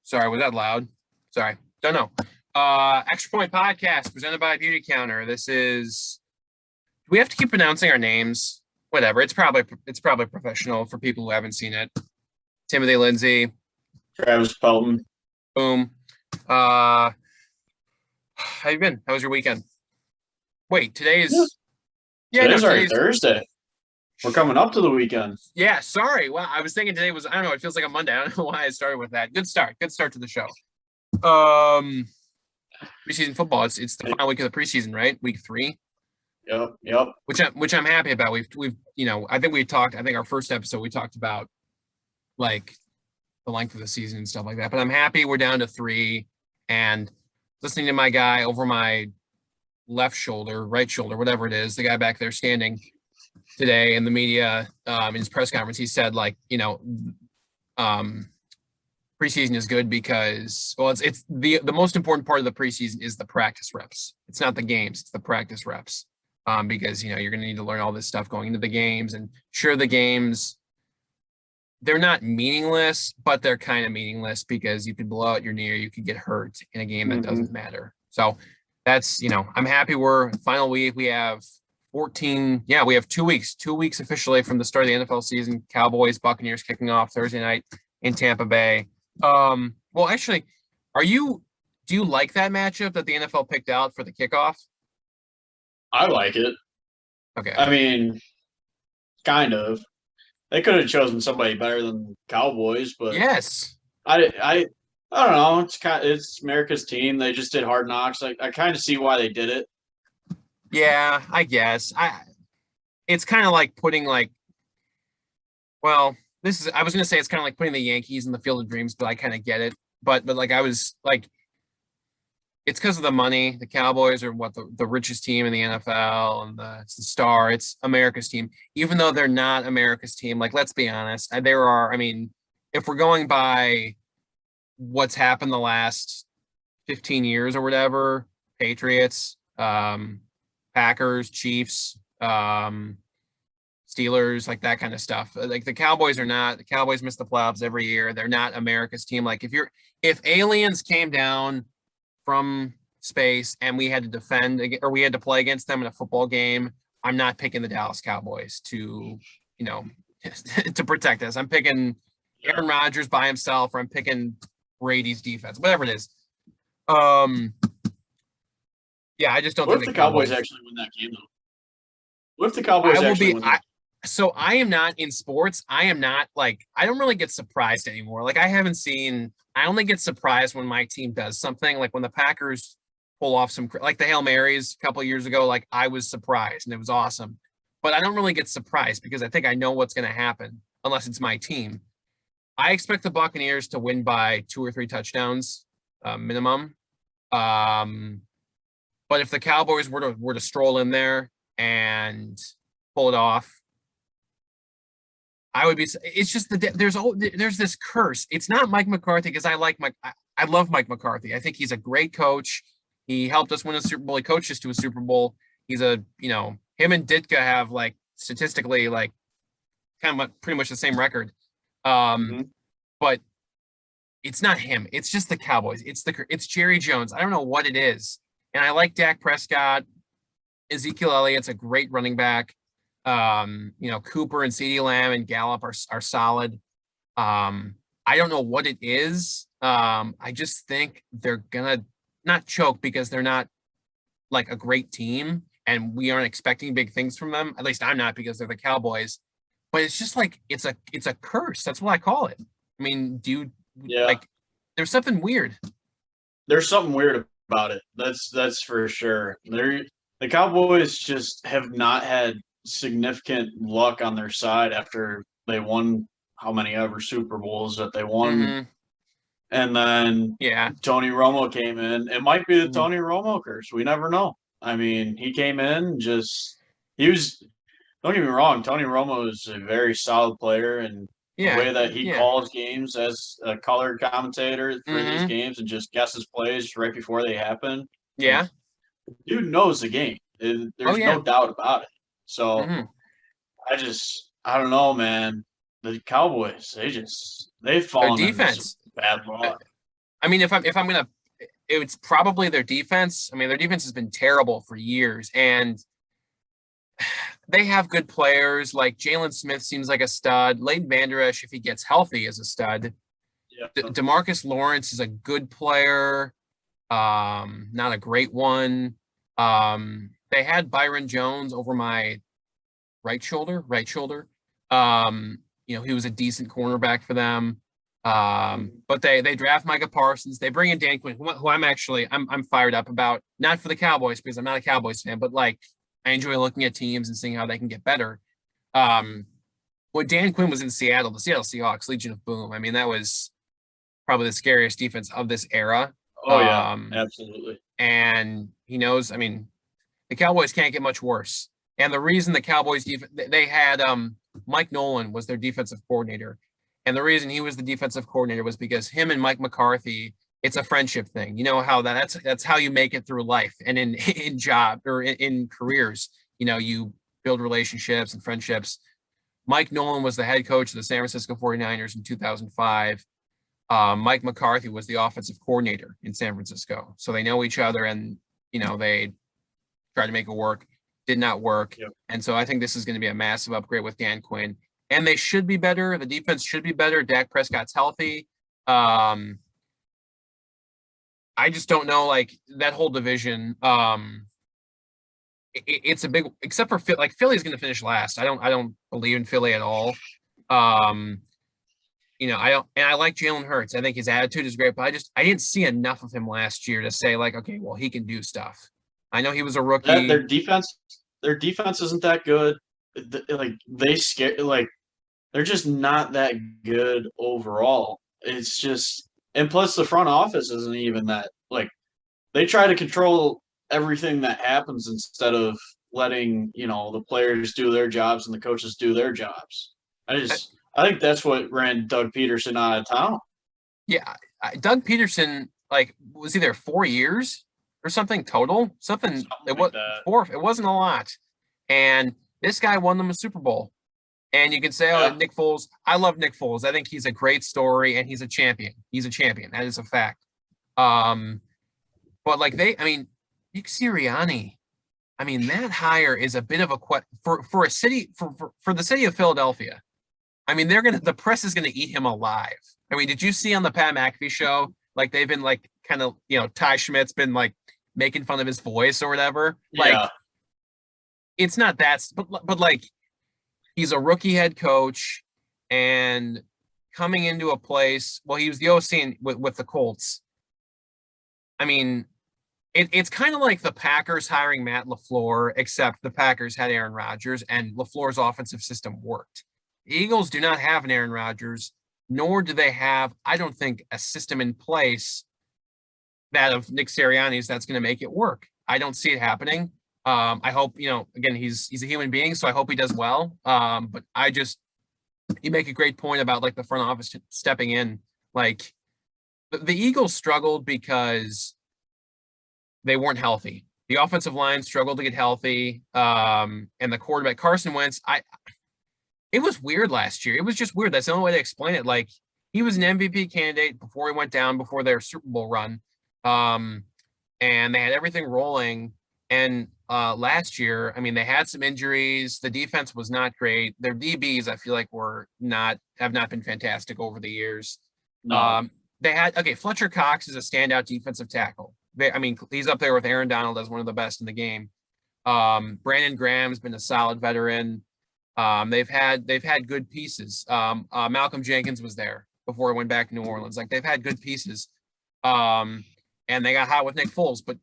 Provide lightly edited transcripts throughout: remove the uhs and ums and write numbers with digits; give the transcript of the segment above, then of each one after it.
Sorry, was that loud? Sorry, don't know. Extra Point Podcast presented by Beauty Counter. This is. Do we have to keep announcing our names? Whatever. It's probably professional for people who haven't seen it. Timothy Lindsay. Travis Pelton. Boom. How you been? How was your weekend? Wait, today's already Thursday. We're coming up to the weekend. Yeah, sorry. Well, I was thinking today was, I don't know, it feels like a Monday. I don't know why I started with that. Good start to the show. Preseason football. It's the final week of the preseason, right? Week 3. Yep. Which I'm happy about. We've I think our first episode we talked about like the length of the season and stuff like that. But I'm happy we're down to 3, and listening to my guy over my left shoulder, right shoulder, whatever it is, the guy back there standing today in the media, in his press conference, he said preseason is good because, well, it's the most important part of the preseason is the practice reps. It's not the games, it's the practice reps. Because you're going to need to learn all this stuff going into the games, and sure, the games, they're not meaningless, but they're kind of meaningless because you could blow out your knee or you could get hurt in a game that doesn't matter. So that's, I'm happy we're final week. We have 14. Yeah, we have 2 weeks officially from the start of the NFL season. Cowboys, Buccaneers kicking off Thursday night in Tampa Bay. Well, actually, do you like that matchup that the NFL picked out for the kickoff? I like it. Okay. I mean, kind of. They could have chosen somebody better than Cowboys, but yes, I don't know. It's America's team. They just did Hard Knocks. I kind of see why they did it. Yeah, I guess. It's kind of like putting I was going to say it's kind of like putting the Yankees in the Field of Dreams, but I kind of get it. But I was like, it's because of the money. The Cowboys are the richest team in the NFL, and it's the star. It's America's team, even though they're not America's team. Like, let's be honest. If we're going by what's happened the last 15 years or whatever, Patriots, Packers, Chiefs, Steelers, like that kind of stuff. Like the Cowboys miss the playoffs every year. They're not America's team. Like if aliens came down from space and we had to defend, or we had to play against them in a football game, I'm not picking the Dallas Cowboys to to protect us. I'm picking Aaron Rodgers by himself, or I'm picking Brady's defense, whatever it is. Yeah, I just don't think the Cowboys actually win that game, though? What if the Cowboys actually win that game? So I am not in sports. I am not I don't really get surprised anymore. Like I only get surprised when my team does something, like when the Packers pull off some, like the Hail Marys a couple of years ago, like I was surprised and it was awesome, but I don't really get surprised because I think I know what's going to happen unless it's my team. I expect the Buccaneers to win by 2 or 3 touchdowns, minimum. But if the Cowboys were to stroll in there and pull it off, I would be. It's just there's this curse. It's not Mike McCarthy, because I love Mike McCarthy. I think he's a great coach. He helped us win a Super Bowl. He coached us to a Super Bowl. He's him and Ditka have statistically kind of pretty much the same record. But it's not him. It's just the Cowboys. It's Jerry Jones. I don't know what it is. And I like Dak Prescott. Ezekiel Elliott's a great running back. Cooper and CeeDee Lamb and Gallup are solid. I don't know what it is. I just think they're gonna not choke because they're not like a great team, and we aren't expecting big things from them. At least I'm not, because they're the Cowboys. But it's just it's a curse. That's what I call it. I mean, there's something weird. There's something weird about it. That's for sure. The Cowboys just have not had significant luck on their side after they won how many ever Super Bowls that they won. And then Tony Romo came in. It might be the Tony Romo curse. We never know. I mean, he came in don't get me wrong, Tony Romo is a very solid player, and the way that he calls games as a color commentator for these games and just guesses plays right before they happen. Yeah. Dude knows the game. There's no doubt about it. So I don't know, man. The Cowboys, they've fallen into bad luck. I mean, if I'm gonna, it's probably their defense. I mean, their defense has been terrible for years, and they have good players. Like Jalen Smith seems like a stud. Leighton Vander Esch, if he gets healthy, is a stud. Yeah. DeMarcus Lawrence is a good player, not a great one. They had Byron Jones over my right shoulder. He was a decent cornerback for them. But they draft Micah Parsons. They bring in Dan Quinn, who I'm fired up about. Not for the Cowboys because I'm not a Cowboys fan, but like I enjoy looking at teams and seeing how they can get better. When Dan Quinn was in Seattle, the Seattle Seahawks, Legion of Boom. I mean, that was probably the scariest defense of this era. Oh yeah, absolutely. And he knows. I mean, the Cowboys can't get much worse. And the reason the Cowboys they had Mike Nolan was their defensive coordinator. And the reason he was the defensive coordinator was because him and Mike McCarthy, it's a friendship thing. You know how that's how you make it through life and in job or in careers. You know, you build relationships and friendships. Mike Nolan was the head coach of the San Francisco 49ers in 2005. Mike McCarthy was the offensive coordinator in San Francisco. So they know each other and, they tried to make it work. Did not work. Yep. And so I think this is going to be a massive upgrade with Dan Quinn. And they should be better. The defense should be better. Dak Prescott's healthy. I just don't know, like, that whole division. It's a big, except for like Philly's going to finish last. I don't believe in Philly at all. I like Jalen Hurts. I think his attitude is great, but I didn't see enough of him last year to say like, okay, well, he can do stuff. I know he was a rookie. Their defense isn't that good. They're just not that good overall. It's just, and plus the front office isn't even that, like, they try to control everything that happens instead of letting, the players do their jobs and the coaches do their jobs. I think that's what ran Doug Peterson out of town. Yeah. Doug Peterson, like, was he there 4 years or something total? Something it was that. 4. It wasn't a lot. And this guy won them a Super Bowl. And you can say, Nick Foles. I love Nick Foles. I think he's a great story, and he's a champion. He's a champion. That is a fact. But like Nick Sirianni, I mean, that hire is a bit of a for a city for the city of Philadelphia. I mean, the press is gonna eat him alive. I mean, did you see on the Pat McAfee show? Like they've been like kind of Ty Schmidt's been like making fun of his voice or whatever. Like, it's not that, but like. He's a rookie head coach, and coming into a place. Well, he was the OC with the Colts. I mean, it's kind of like the Packers hiring Matt LaFleur, except the Packers had Aaron Rodgers, and LaFleur's offensive system worked. The Eagles do not have an Aaron Rodgers, nor do they have, I don't think, a system in place that of Nick Sirianni's that's going to make it work. I don't see it happening. I hope, again, he's a human being, so I hope he does well. But you make a great point about like the front office stepping in. Like the Eagles struggled because they weren't healthy. The offensive line struggled to get healthy. And the quarterback, Carson Wentz, it was weird last year. It was just weird. That's the only way to explain it. Like he was an MVP candidate before he went down, before their Super Bowl run. And they had everything rolling. And last year, I mean, they had some injuries. The defense was not great. Their DBs, I feel like, have not been fantastic over the years. No. Fletcher Cox is a standout defensive tackle. He's up there with Aaron Donald as one of the best in the game. Brandon Graham's been a solid veteran. They've had good pieces. Malcolm Jenkins was there before he went back to New Orleans. Like they've had good pieces. And they got hot with Nick Foles, but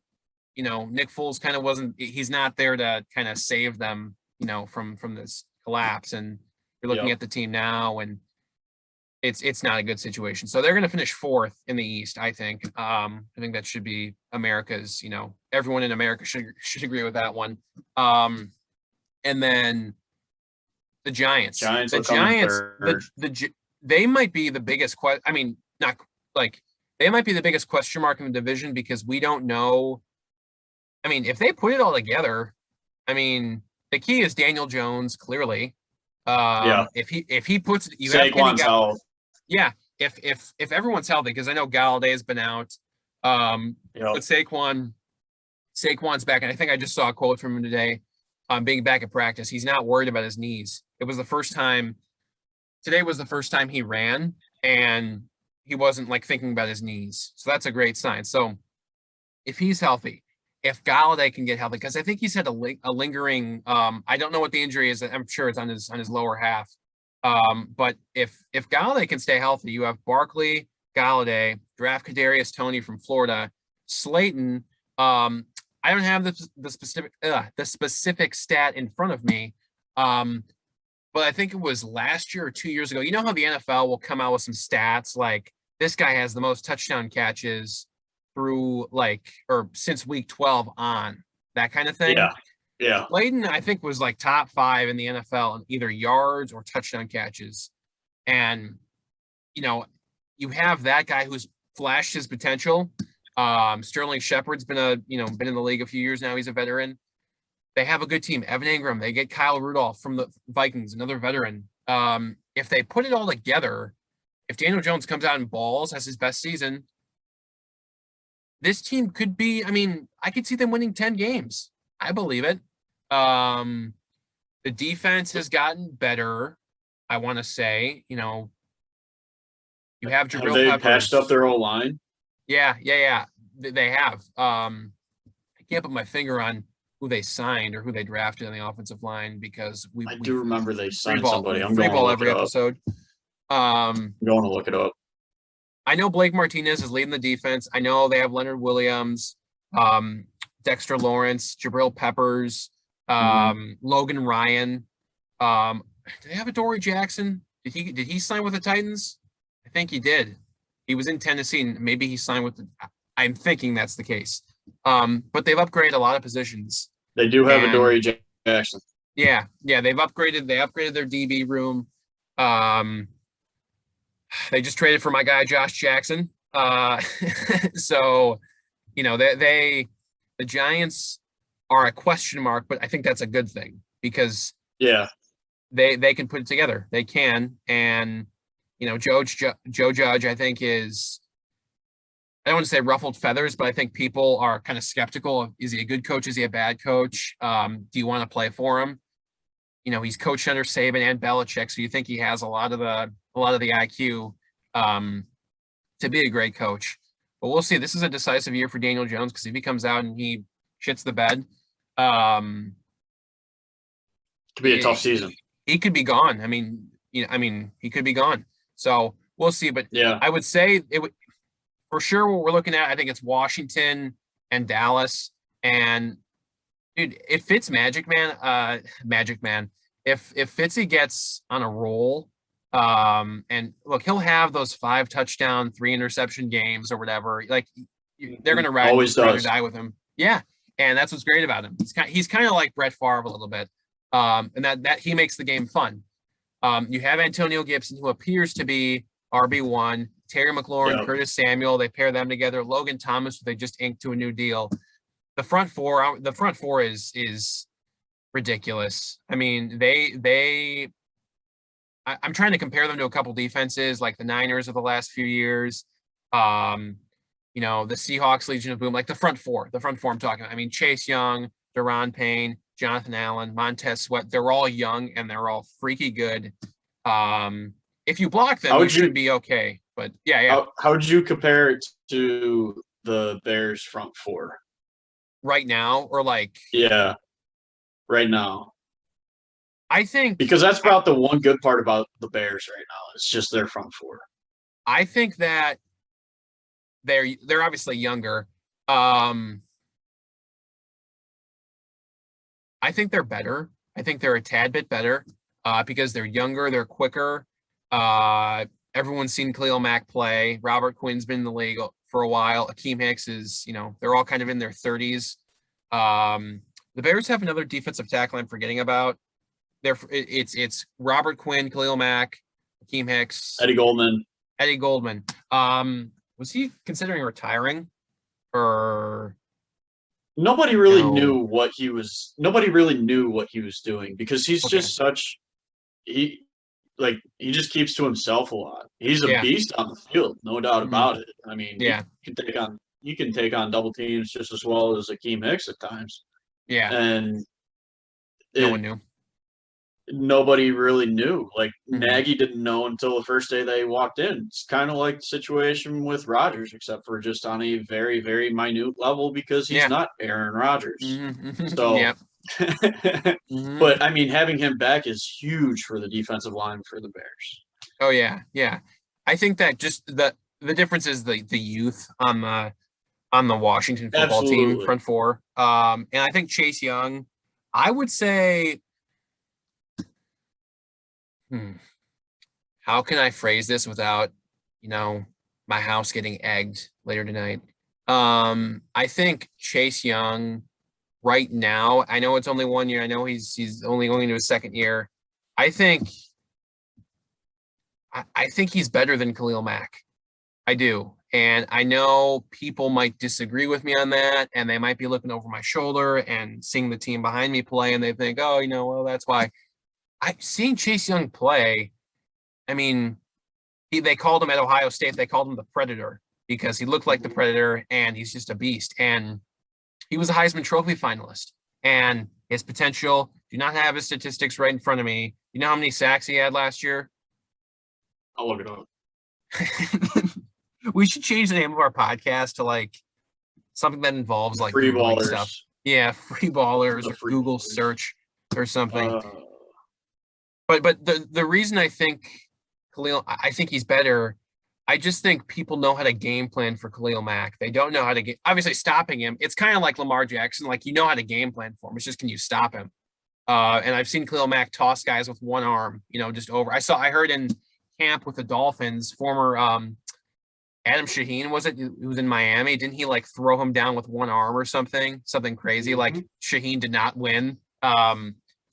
Nick Foles kind of he's not there to kind of save them, from this collapse. And you're looking at the team now, and it's not a good situation. So they're going to finish 4th in the East, I think. I think that should be America's, everyone in America should agree with that one. And then the Giants. They might be the biggest they might be the biggest question mark in the division because we don't know. I mean, if they put it all together, I mean, the key is Daniel Jones, clearly. If he puts it, Saquon's health. Yeah. if everyone's healthy, because I know Galladay has been out, Yep. but Saquon's back, and I think I just saw a quote from him today, being back at practice. He's not worried about his knees. It was the first time. Today was the first time he ran, and he wasn't like thinking about his knees. So that's a great sign. So if he's healthy, if Galladay can get healthy, because I think he's had a lingering. I don't know what the injury is. I'm sure it's on his lower half. But if Galladay can stay healthy, you have Barkley, Galladay, draft Kadarius Toney from Florida, Slayton. I don't have the specific stat in front of me. But I think it was last year or 2 years ago. You know how the NFL will come out with some stats like this guy has the most touchdown catches through or since week 12 on, that kind of thing. Yeah. Yeah. Slayton, I think, was like top 5 in the NFL in either yards or touchdown catches. And, you have that guy who's flashed his potential. Sterling Shepard's been in the league a few years now. He's a veteran. They have a good team. Evan Ingram. They get Kyle Rudolph from the Vikings, another veteran. If they put it all together, if Daniel Jones comes out and balls, has his best season, this team could be. I mean, I could see them winning 10 games. I believe it. The defense has gotten better. I want to say, you have Jabril They Peppers. patched up their O-line. Yeah. They have. I can't put my finger on who they signed or who they drafted on the offensive line because we do remember they signed somebody. I'm free going ball to look every it up. episode. I'm going to look it up. I know Blake Martinez is leading the defense. I know they have Leonard Williams, Dexter Lawrence, Jabril Peppers, Logan Ryan. Do they have a Dory Jackson? Did he sign with the Titans? I think he did. He was in Tennessee, and maybe he signed with I'm thinking that's the case. But they've upgraded a lot of positions. They do have a Dory Jackson. Yeah, they've upgraded. They upgraded their DB room. They just traded for my guy Josh Jackson. So, the Giants are a question mark, but I think that's a good thing because they can put it together. They can, and Joe Judge, I think is. I don't want to say ruffled feathers, but I think people are kind of skeptical of, is he a good coach? Is he a bad coach? Do you want to play for him? He's coached under Saban and Belichick, so you think he has a lot of the IQ to be a great coach. But we'll see. This is a decisive year for Daniel Jones because if he comes out and he shits the bed, could be a tough season. He could be gone. I mean, he could be gone. So we'll see. But yeah, I would say it would. For sure, what we're looking at, I think it's Washington and Dallas. And dude, if Fitz Magic Man. If Fitzy gets on a roll, and look, he'll have those 5 touchdown, 3 interception games or whatever. Like they're gonna ride or die with him. Yeah, and that's what's great about him. He's kind of like Brett Favre a little bit, and that he makes the game fun. You have Antonio Gibson, who appears to be RB1. Terry McLaurin, Curtis Samuel, they pair them together. Logan Thomas, they just inked to a new deal. The front four is ridiculous. I mean, I'm trying to compare them to a couple defenses like the Niners of the last few years. The Seahawks, Legion of Boom, like the front four I'm talking about. I mean, Chase Young, Deron Payne, Jonathan Allen, Montez Sweat, they're all young and they're all freaky good. If you block them, you should be okay. But yeah. How would you compare it to the Bears front four? Right now, or like? Yeah, right now. I think because that's about the one good part about the Bears right now. It's just their front four. I think that they're obviously younger. I think they're better. I think they're a tad bit better because they're younger, they're quicker. Everyone's seen Khalil Mack play. Robert Quinn's been in the league for a while. Akeem Hicks is, they're all kind of in their 30s. The Bears have another defensive tackle I'm forgetting about. It's Robert Quinn, Khalil Mack, Akeem Hicks, Eddie Goldman. Was he considering retiring? Or nobody really knew what he was. Nobody really knew what he was doing because he's just such. like he just keeps to himself a lot. He's a Yeah. beast on the field, no doubt Hmm. about it. I mean, Yeah. he can take on double teams just as well as Akeem Hicks at times, Yeah. and No it one knew. nobody really knew. Like Hmm. Nagy didn't know until the first day they walked in. It's kind of like the situation with Rodgers, except for just on a very, very minute level because he's Yeah. not Aaron Rodgers. Hmm. So, Yep. Hmm. but I mean, having him back is huge for the defensive line for the Bears. Oh yeah. Yeah. I think that just the difference is the youth on the Washington football team Absolutely. front four. And I think Chase Young, I would say, hmm, how can I phrase this without, you know, my house getting egged later tonight? I think Chase Young right now, I know it's only 1 year. I know he's only going into his second year. I think I think he's better than Khalil Mack. I do. And I know people might disagree with me on that, and they might be looking over my shoulder and seeing the team behind me play, and they think, oh, well, that's why. I seeing Chase Young play, I mean, they called him at Ohio State, they called him the Predator because he looked like the Predator and he's just a beast. And he was a Heisman Trophy finalist. And his potential, do not have his statistics right in front of me. You know how many sacks he had last year? I'll look it up. We should change the name of our podcast to like something that involves The like free Googling ballers. stuff. Yeah, free ballers The or free Google ballers. search or something. Uh, But the reason I think I think he's better. I just think people know how to game plan for Khalil Mack. They don't know how to get obviously stopping him. It's kind of like Lamar Jackson. Like you know how to game plan for him. It's just can you stop him? And I've seen Khalil Mack toss guys with one arm, just over. I heard in camp with the Dolphins, former Adam Shaheen was it? Who was in Miami? Didn't he like throw him down with one arm or something crazy? Like Shaheen did not win.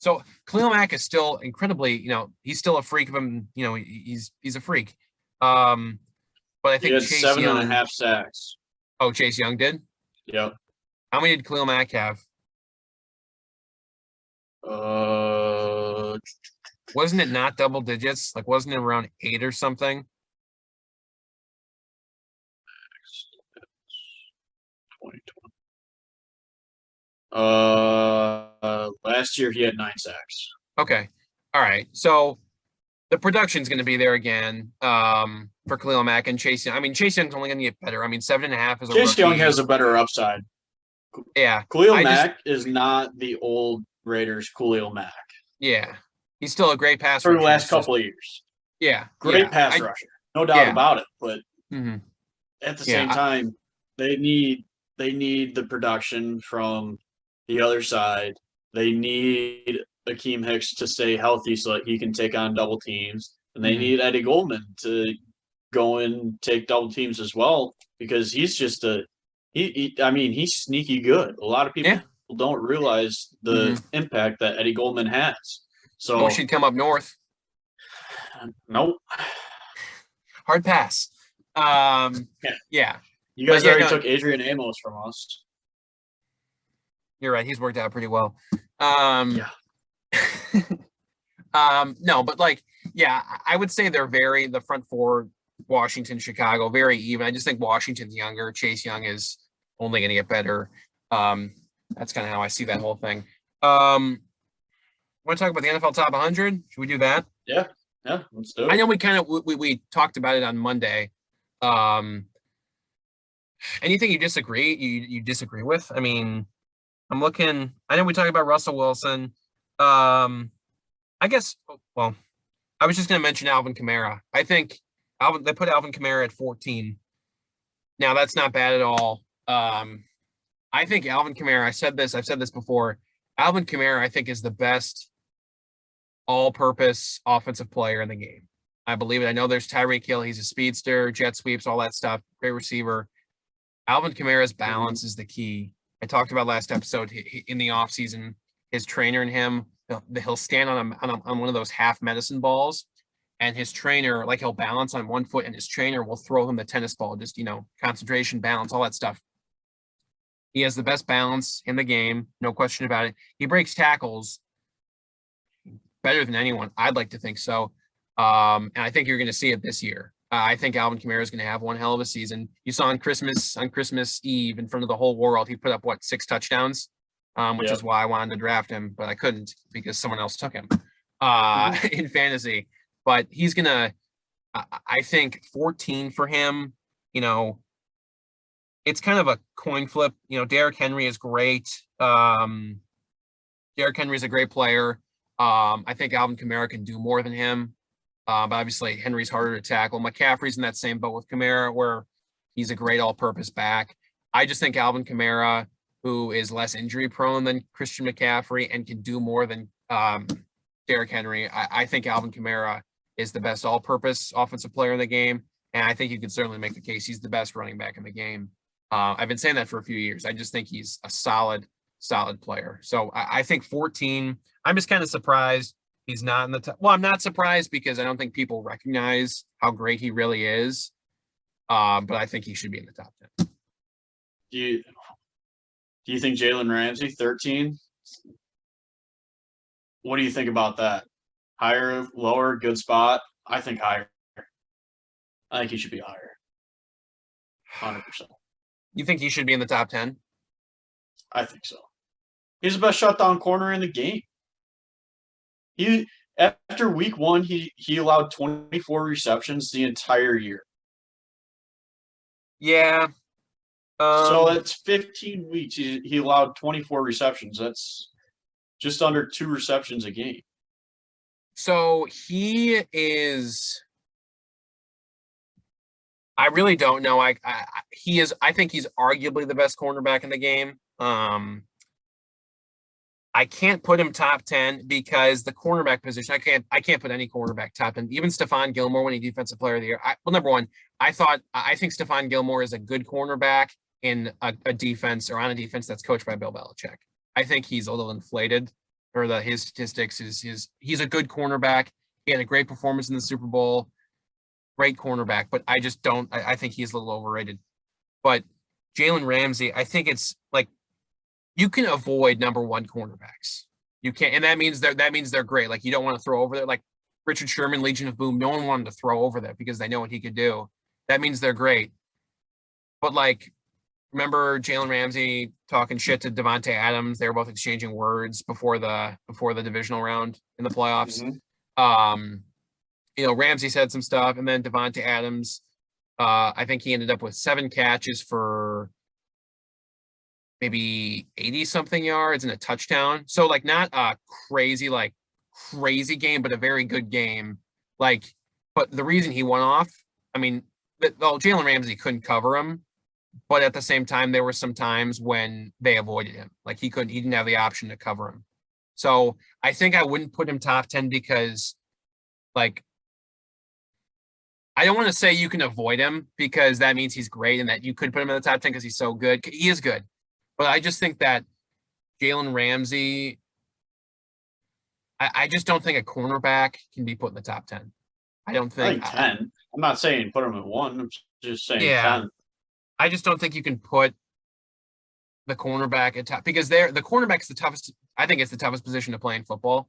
So Khalil Mack is still incredibly, he's still a freak of him. He's a freak. But I he think had Chase seven and a Young. half sacks. Oh, Chase Young did. Yep. How many did Khalil Mack have? Uh, Wasn't it not double digits? Like, wasn't it around 8 or something? 2020. Last year he had 9 sacks. Okay. All right. So the production's going to be there again for Khalil Mack and Chase Young. I mean, Chase Young's only going to get better. I mean, 7.5 is a Chase rookie. Young has a better upside. Yeah. Khalil Mack is not the old Raiders Khalil Mack. Yeah. He's still a great pass for rusher. the last couple of years. Yeah. Great pass rusher. No doubt about it. But at the same time, they need the production from the other side. They need Akeem Hicks to stay healthy so that he can take on double teams. And they need Eddie Goldman to go and take double teams as well because he's just he's sneaky good. A lot of people don't realize the impact that Eddie Goldman has. So I wish he'd come up north. Nope. Hard pass. Yeah. You guys already took Adrian Amos from us. You're right. He's worked out pretty well. Yeah. No, but like, yeah, I would say they're the front four, Washington, Chicago, very even. I just think Washington's younger. Chase Young is only going to get better. That's kind of how I see that whole thing. Want to talk about the NFL top 100? Should we do that? Yeah, let's do it. I know we talked about it on Monday. Anything you disagree with? I mean, I'm looking. I know we talked about Russell Wilson. I guess. Well, I was just going to mention Alvin Kamara. I think they put Alvin Kamara at 14. Now that's not bad at all. I think Alvin Kamara. I've said this before. Alvin Kamara, I think, is the best all-purpose offensive player in the game. I believe it. I know there's Tyreek Hill. He's a speedster, jet sweeps, all that stuff. Great receiver. Alvin Kamara's balance is the key. I talked about last episode in the offseason, his trainer and him, he'll stand on one of those half medicine balls, and his trainer, like he'll balance on one foot, and his trainer will throw him the tennis ball, just, concentration, balance, all that stuff. He has the best balance in the game, no question about it. He breaks tackles better than anyone. I'd like to think so. And I think you're going to see it this year. I think Alvin Kamara is going to have one hell of a season. You saw on Christmas Eve in front of the whole world, he put up what, 6 touchdowns, which is Yep. why I wanted to draft him, but I couldn't because someone else took him Mhm. in fantasy. But he's gonna, I think 14 for him. You know, it's kind of a coin flip. You know, Derrick Henry is great. Derrick Henry is a great player. I think Alvin Kamara can do more than him. But obviously, Henry's harder to tackle. McCaffrey's in that same boat with Kamara, where he's a great all-purpose back. I just think Alvin Kamara, who is less injury prone than Christian McCaffrey and can do more than Derrick Henry, I think Alvin Kamara is the best all-purpose offensive player in the game, and I think you can certainly make the case he's the best running back in the game. I've been saying that for a few years. I just think he's a solid player. So I think 14. I'm just kind of surprised he's not in the top. Well, I'm not surprised because I don't think people recognize how great he really is. But I think he should be in the top 10. Do you think Jalen Ramsey 13? What do you think about that? Higher, lower, good spot? I think higher. I think he should be higher. 100%. You think he should be in the top 10? I think so. He's the best shutdown corner in the game. He after week 1, he allowed 24 receptions the entire year. Yeah. So that's 15 weeks. He allowed 24 receptions. That's just under 2 receptions a game. So he is. I really don't know. I think he's arguably the best cornerback in the game. I can't put him top 10 because the cornerback position, I can't put any cornerback top 10. Even Stefan Gilmore winning defensive player of the year. Well, number one, I think Stefan Gilmore is a good cornerback in a defense or on a defense that's coached by Bill Belichick. I think he's a little inflated, or his statistics he's a good cornerback. He had a great performance in the Super Bowl. Great cornerback, but I just don't. I think he's a little overrated. But Jalen Ramsey, I think it's like you can avoid number 1 cornerbacks. You can't, and that means they're great. Like you don't want to throw over there. Like Richard Sherman, Legion of Boom, no one wanted to throw over there because they know what he could do. That means they're great. But like, remember Jalen Ramsey talking shit to Devontae Adams? They were both exchanging words before the divisional round in the playoffs. Mm-hmm. Ramsey said some stuff, and then Devontae Adams, I think he ended up with 7 catches for maybe 80 something yards and a touchdown. So like not a crazy game, but a very good game. Like, but the reason he went off, I mean, Jalen Ramsey couldn't cover him, but at the same time, there were some times when they avoided him. Like he didn't have the option to cover him. So I think I wouldn't put him top 10 because like, I don't want to say you can avoid him because that means he's great and that you could put him in the top 10 because he's so good. He is good. But I just think that Jalen Ramsey, I just don't think a cornerback can be put in the top 10. I don't think. 10. I'm not saying put him at 1. I'm just saying 10. I just don't think you can put the cornerback at top because the cornerback is the toughest. I think it's the toughest position to play in football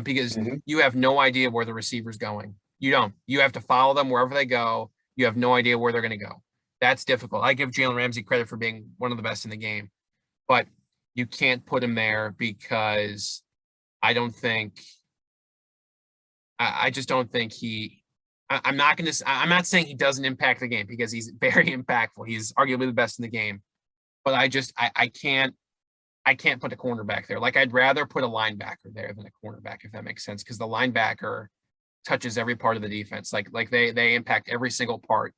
because you have no idea where the receiver's going. You don't. You have to follow them wherever they go. You have no idea where they're going to go. That's difficult. I give Jalen Ramsey credit for being one of the best in the game, but you can't put him there because I just don't think I'm not saying he doesn't impact the game because he's very impactful. He's arguably the best in the game, but I can't put a cornerback there. Like I'd rather put a linebacker there than a cornerback, if that makes sense. Because the linebacker touches every part of the defense. Like they impact every single part.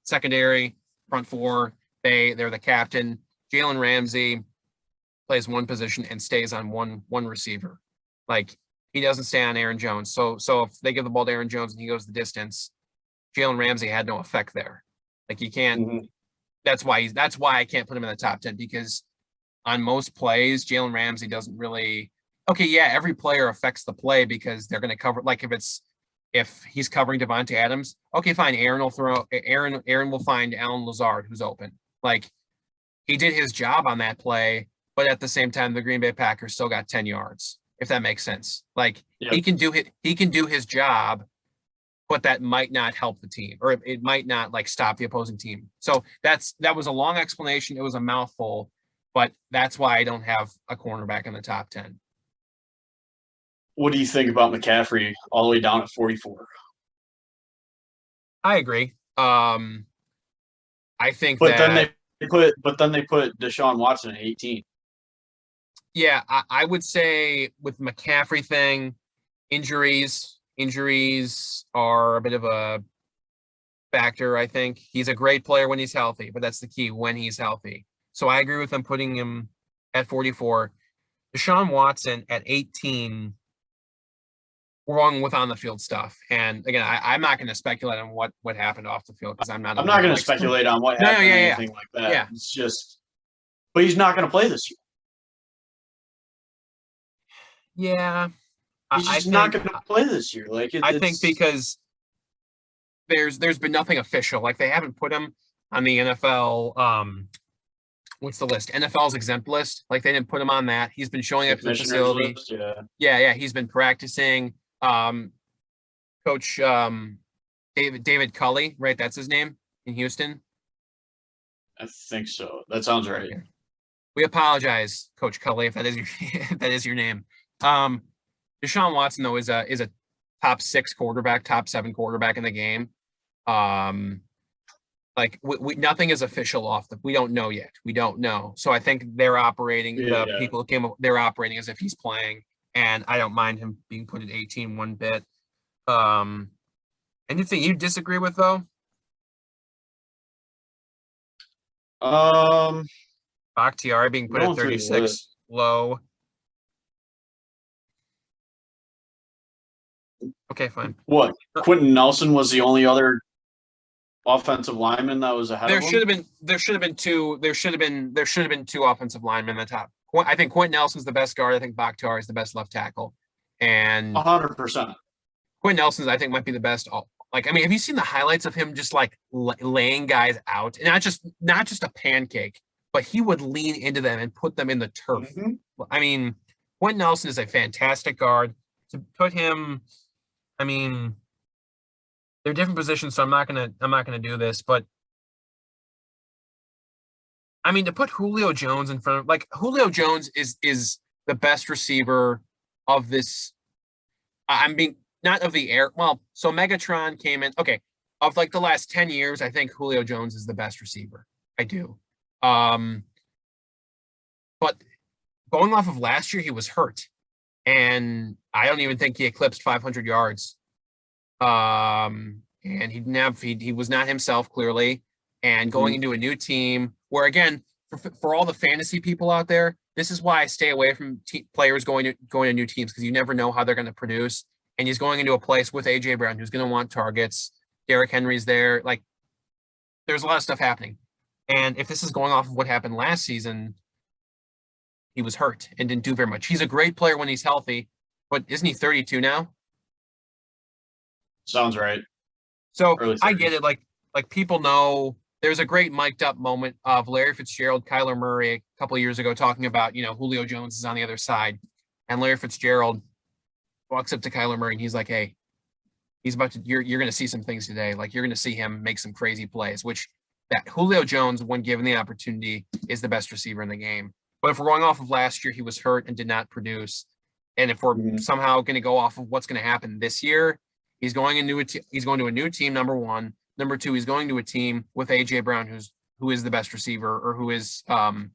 Secondary, front four, they're the captain. Jalen Ramsey plays one position and stays on one receiver. Like he doesn't stay on Aaron Jones. So if they give the ball to Aaron Jones and he goes the distance, Jalen Ramsey had no effect there. Like you can't. That's why I can't put him in the top 10 because on most plays, Jalen Ramsey doesn't really. Okay, yeah, every player affects the play because they're going to cover. Like if he's covering Devontae Adams, okay, fine. Aaron will find Allen Lazard who's open. Like he did his job on that play, but at the same time, the Green Bay Packers still got 10 yards. if that makes sense. Like Yep. he can do his job, but that might not help the team, or it might not like stop the opposing team. So that was a long explanation. It was a mouthful, but that's why I don't have a cornerback in the top 10. What do you think about McCaffrey all the way down at 44? I agree. I think But then that they put Deshaun Watson at 18. yeah, I would say with McCaffrey thing, injuries are a bit of a factor. I think he's a great player when he's healthy, but that's the key, when he's healthy. So I agree with them putting him at 44. Deshaun Watson at 18, wrong with on the field stuff. And again, I'm not going to speculate on what happened off the field because I'm not going to speculate on what happened or anything like that. Yeah. It's just, but he's not going to play this year. Yeah. He's just not going to play this year. Like I think because there's been nothing official. Like they haven't put him on the NFL. What's the list? NFL's exempt list. Like they didn't put him on that. He's been showing up at the facility. List, yeah. He's been practicing. Coach David Culley, right? That's his name in Houston. I think so. That sounds right. We apologize, Coach Culley, if that is your name. Deshaun Watson though is a top 6 quarterback, top 7 quarterback in the game. Like we nothing is official we don't know yet. We don't know. So I think they're operating. People came up, they're operating as if he's playing, and I don't mind him being put at 18 one bit. Anything you disagree with though? Bakhtiari being put at 36 low. Okay, fine. What? Quentin Nelson was the only other offensive lineman that was ahead of him? There should have been two offensive linemen in the top. I think Quentin Nelson's the best guard. I think Bakhtiari is the best left tackle. And 100%. Quentin Nelson's, I think, might be the best. Like, I mean, have you seen the highlights of him just like laying guys out? And not just a pancake, but he would lean into them and put them in the turf. Mm-hmm. I mean, Quentin Nelson is a fantastic guard. To put him, I mean, they're different positions, so I'm not gonna do this, but I mean, to put Julio Jones in front of, like, Julio Jones is the best receiver of this. I'm being not of the air. Well, so Megatron came in. Okay, of like the last 10 years, I think Julio Jones is the best receiver. I do. But going off of last year, he was hurt, and I don't even think he eclipsed 500 yards. And he was not himself, clearly. And going into a new team where, again, for all the fantasy people out there, this is why I stay away from players going to new teams, because you never know how they're going to produce. And he's going into a place with AJ Brown, who's going to want targets. Derrick Henry's there. Like, there's a lot of stuff happening. And if this is going off of what happened last season, he was hurt and didn't do very much. He's a great player when he's healthy, but isn't he 32 now? Sounds right. So I get it. Like people know there's a great mic'd up moment of Larry Fitzgerald, Kyler Murray a couple of years ago talking about, Julio Jones is on the other side. And Larry Fitzgerald walks up to Kyler Murray and he's like, hey, he's about to, you're going to see some things today. Like, you're going to see him make some crazy plays, which that Julio Jones, when given the opportunity, is the best receiver in the game. But if we're going off of last year, he was hurt and did not produce. And if we're somehow going to go off of what's going to happen this year, he's going to a new team, number one. Number two, he's going to a team with AJ Brown, who is the best receiver, or who is the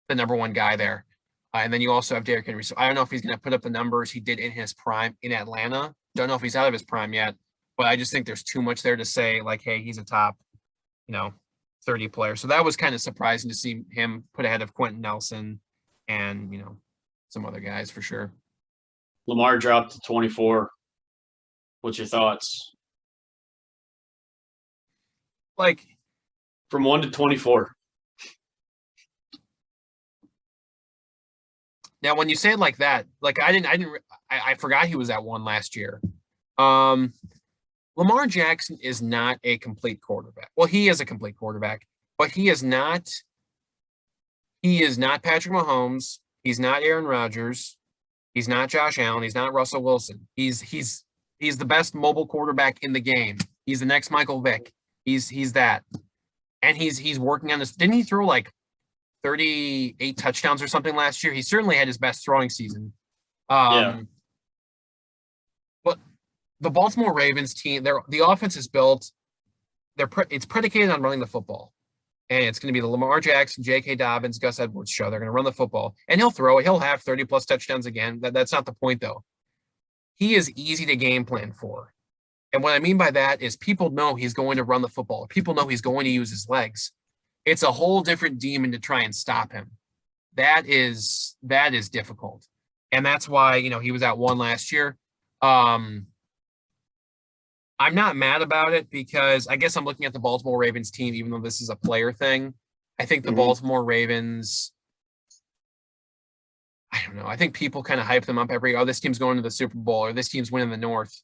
number one guy there. And then you also have Derrick Henry. So I don't know if he's going to put up the numbers he did in his prime in Atlanta. Don't know if he's out of his prime yet, but I just think there's too much there to say, like, hey, he's a top, 30 player. So that was kind of surprising to see him put ahead of Quentin Nelson and, some other guys for sure. Lamar dropped to 24. What's your thoughts? Like, from 1 to 24. Now, when you say it like that, like I forgot he was at 1 last year. Lamar Jackson is not a complete quarterback. Well, he is a complete quarterback, but he is not Patrick Mahomes. He's not Aaron Rodgers. He's not Josh Allen. He's not Russell Wilson. He's the best mobile quarterback in the game. He's the next Michael Vick. He's that. And he's working on this. Didn't he throw like 38 touchdowns or something last year? He certainly had his best throwing season. Yeah. But the Baltimore Ravens team, the offense is built. It's predicated on running the football. And it's going to be the Lamar Jackson, J.K. Dobbins, Gus Edwards show. They're going to run the football. And he'll throw it. He'll have 30-plus touchdowns again. That's not the point, though. He is easy to game plan for. And what I mean by that is people know he's going to run the football. People know he's going to use his legs. It's a whole different demon to try and stop him. That is difficult. And that's why, he was at 1 last year. I'm not mad about it because I guess I'm looking at the Baltimore Ravens team, even though this is a player thing. I think the Baltimore Ravens, I don't know. I think people kind of hype them up this team's going to the Super Bowl or this team's winning the North.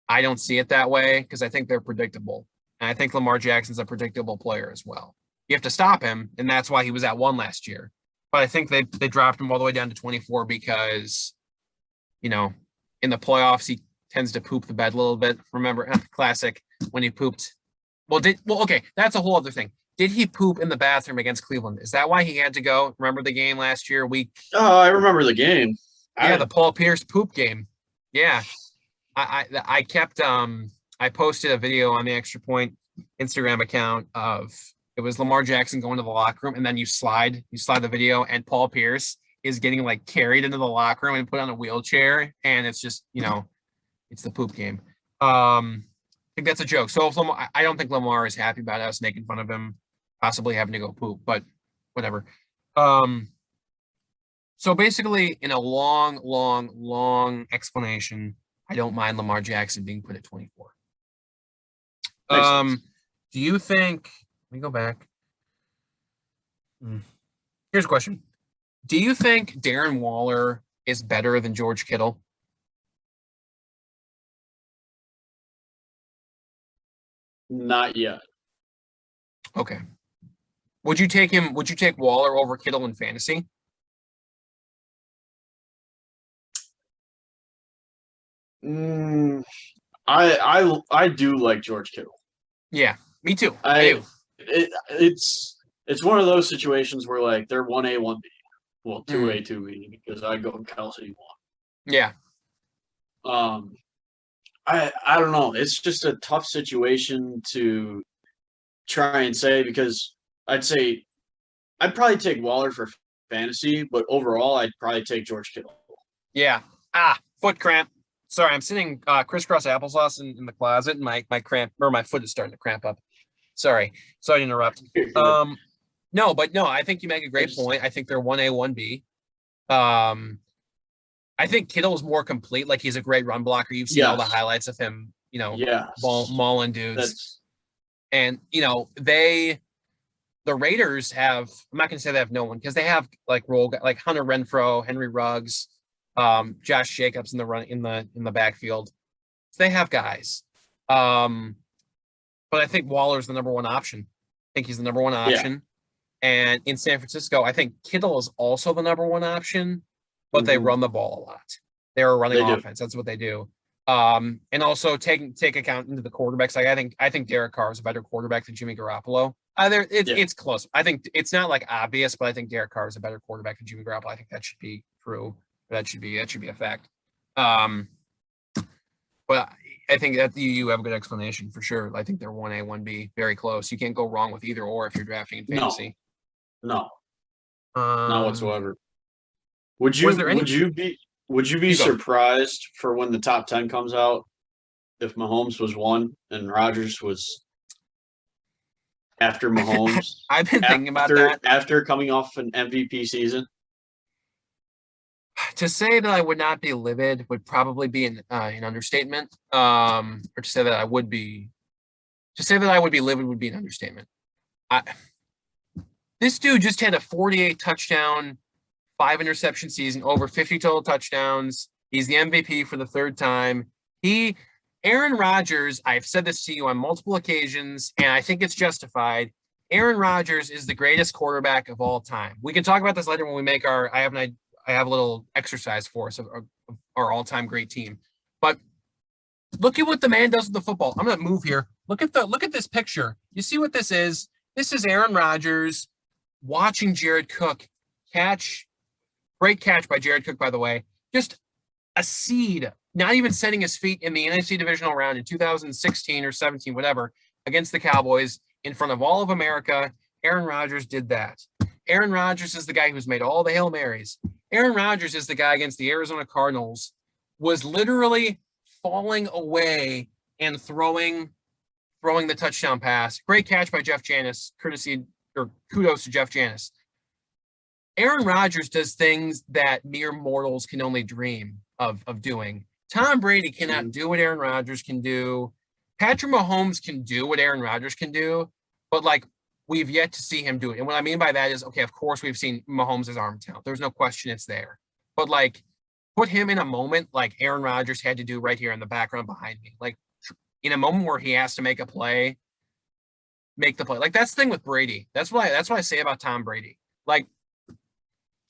I don't see it that way because I think they're predictable. And I think Lamar Jackson's a predictable player as well. You have to stop him, and that's why he was at 1 last year. But I think they dropped him all the way down to 24 because, in the playoffs, he tends to poop the bed a little bit. Remember, classic when he pooped. Okay, that's a whole other thing. Did he poop in the bathroom against Cleveland? Is that why he had to go? Remember the game last year? Oh, I remember the game. Yeah, the Paul Pierce poop game. Yeah. I kept I posted a video on the Extra Point Instagram account of it was Lamar Jackson going to the locker room, and then you slide the video, and Paul Pierce is getting like carried into the locker room and put on a wheelchair, and it's just it's the poop game. I think that's a joke. So if I don't think Lamar is happy about us making fun of him possibly having to go poop, but whatever. So basically, in a long explanation, I don't mind Lamar Jackson being put at 24. Do you think? Let me go back. Here's a question: do you think Darren Waller is better than George Kittle? Not yet. Okay. Would you take Waller over Kittle in fantasy? I do like George Kittle. Yeah, me too. I do. It's one of those situations where like they're 1A, 1B. Well, 2A, 2B because I go Kelsey 1. Yeah. I don't know. It's just a tough situation to try and say because I'd probably take Waller for fantasy, but overall I'd probably take George Kittle. Yeah. Foot cramp. Sorry, I'm sitting crisscross applesauce in the closet, and my foot is starting to cramp up. Sorry to interrupt. No, I think you make a great point. I think they're 1A, 1B. I think Kittle is more complete. Like he's a great run blocker. You've seen all the highlights of him, mauling dudes. And the Raiders have. I'm not going to say they have no one because they have like Hunter Renfrow, Henry Ruggs, Josh Jacobs in the backfield. So they have guys. But I think Waller's the number one option. I think he's the number one option. Yeah. And in San Francisco, I think Kittle is also the number one option. But they run the ball a lot. They're a running offense. That's what they do. And also take account into the quarterbacks. Like I think Derek Carr is a better quarterback than Jimmy Garoppolo. It's close. I think it's not like obvious, but I think Derek Carr is a better quarterback than Jimmy Garoppolo. I think that should be true. That should be a fact. But I think that you have a good explanation for sure. I think they're 1A, 1B, very close. You can't go wrong with either or if you're drafting in fantasy. No. Not whatsoever. Would you be surprised for when the top 10 comes out if Mahomes was 1 and Rodgers was after Mahomes? I've been thinking about that. After coming off an MVP season? To say that I would not be livid would probably be an understatement. Or to say that I would be livid would be an understatement. This dude just had a 48 touchdown, 5 interception season, over 50 total touchdowns. He's the MVP for the 3rd time. Aaron Rodgers, I've said this to you on multiple occasions, and I think it's justified. Aaron Rodgers is the greatest quarterback of all time. We can talk about this later when we make have a little exercise for us of our all-time great team. But look at what the man does with the football. I'm going to move here. Look at this picture. You see what this is? This is Aaron Rodgers watching Jared Cook catch. Great catch by Jared Cook, by the way. Just a seed, not even setting his feet in the NFC divisional round in 2016 or 17, whatever, against the Cowboys in front of all of America. Aaron Rodgers did that. Aaron Rodgers is the guy who's made all the Hail Marys. Aaron Rodgers is the guy against the Arizona Cardinals, was literally falling away and throwing the touchdown pass. Great catch by Jeff Janis, kudos to Jeff Janis. Aaron Rodgers does things that mere mortals can only dream of doing. Tom Brady cannot do what Aaron Rodgers can do. Patrick Mahomes can do what Aaron Rodgers can do, but like we've yet to see him do it. And what I mean by that is, okay, of course we've seen Mahomes' arm talent. There's no question it's there. But like put him in a moment like Aaron Rodgers had to do right here in the background behind me. Like in a moment where he has to make the play. Like that's the thing with Brady. That's what I say about Tom Brady. Like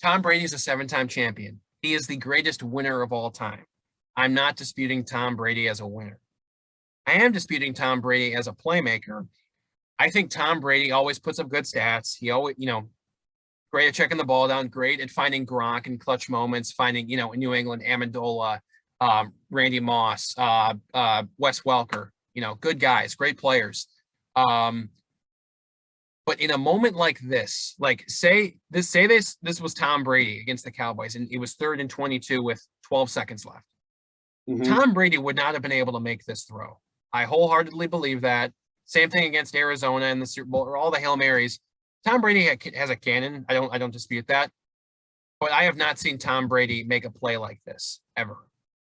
Tom Brady's a 7-time champion. He is the greatest winner of all time. I'm not disputing Tom Brady as a winner. I am disputing Tom Brady as a playmaker. I think Tom Brady always puts up good stats. He always, great at checking the ball down, great at finding Gronk in clutch moments, finding, in New England, Amendola, Randy Moss, Wes Welker, good guys, great players. But in a moment like this, like say this was Tom Brady against the Cowboys, and it was 3rd and 22 with 12 seconds left. Mm-hmm. Tom Brady would not have been able to make this throw. I wholeheartedly believe that. Same thing against Arizona in the Super Bowl, or all the Hail Marys. Tom Brady has a cannon. I don't dispute that. But I have not seen Tom Brady make a play like this ever.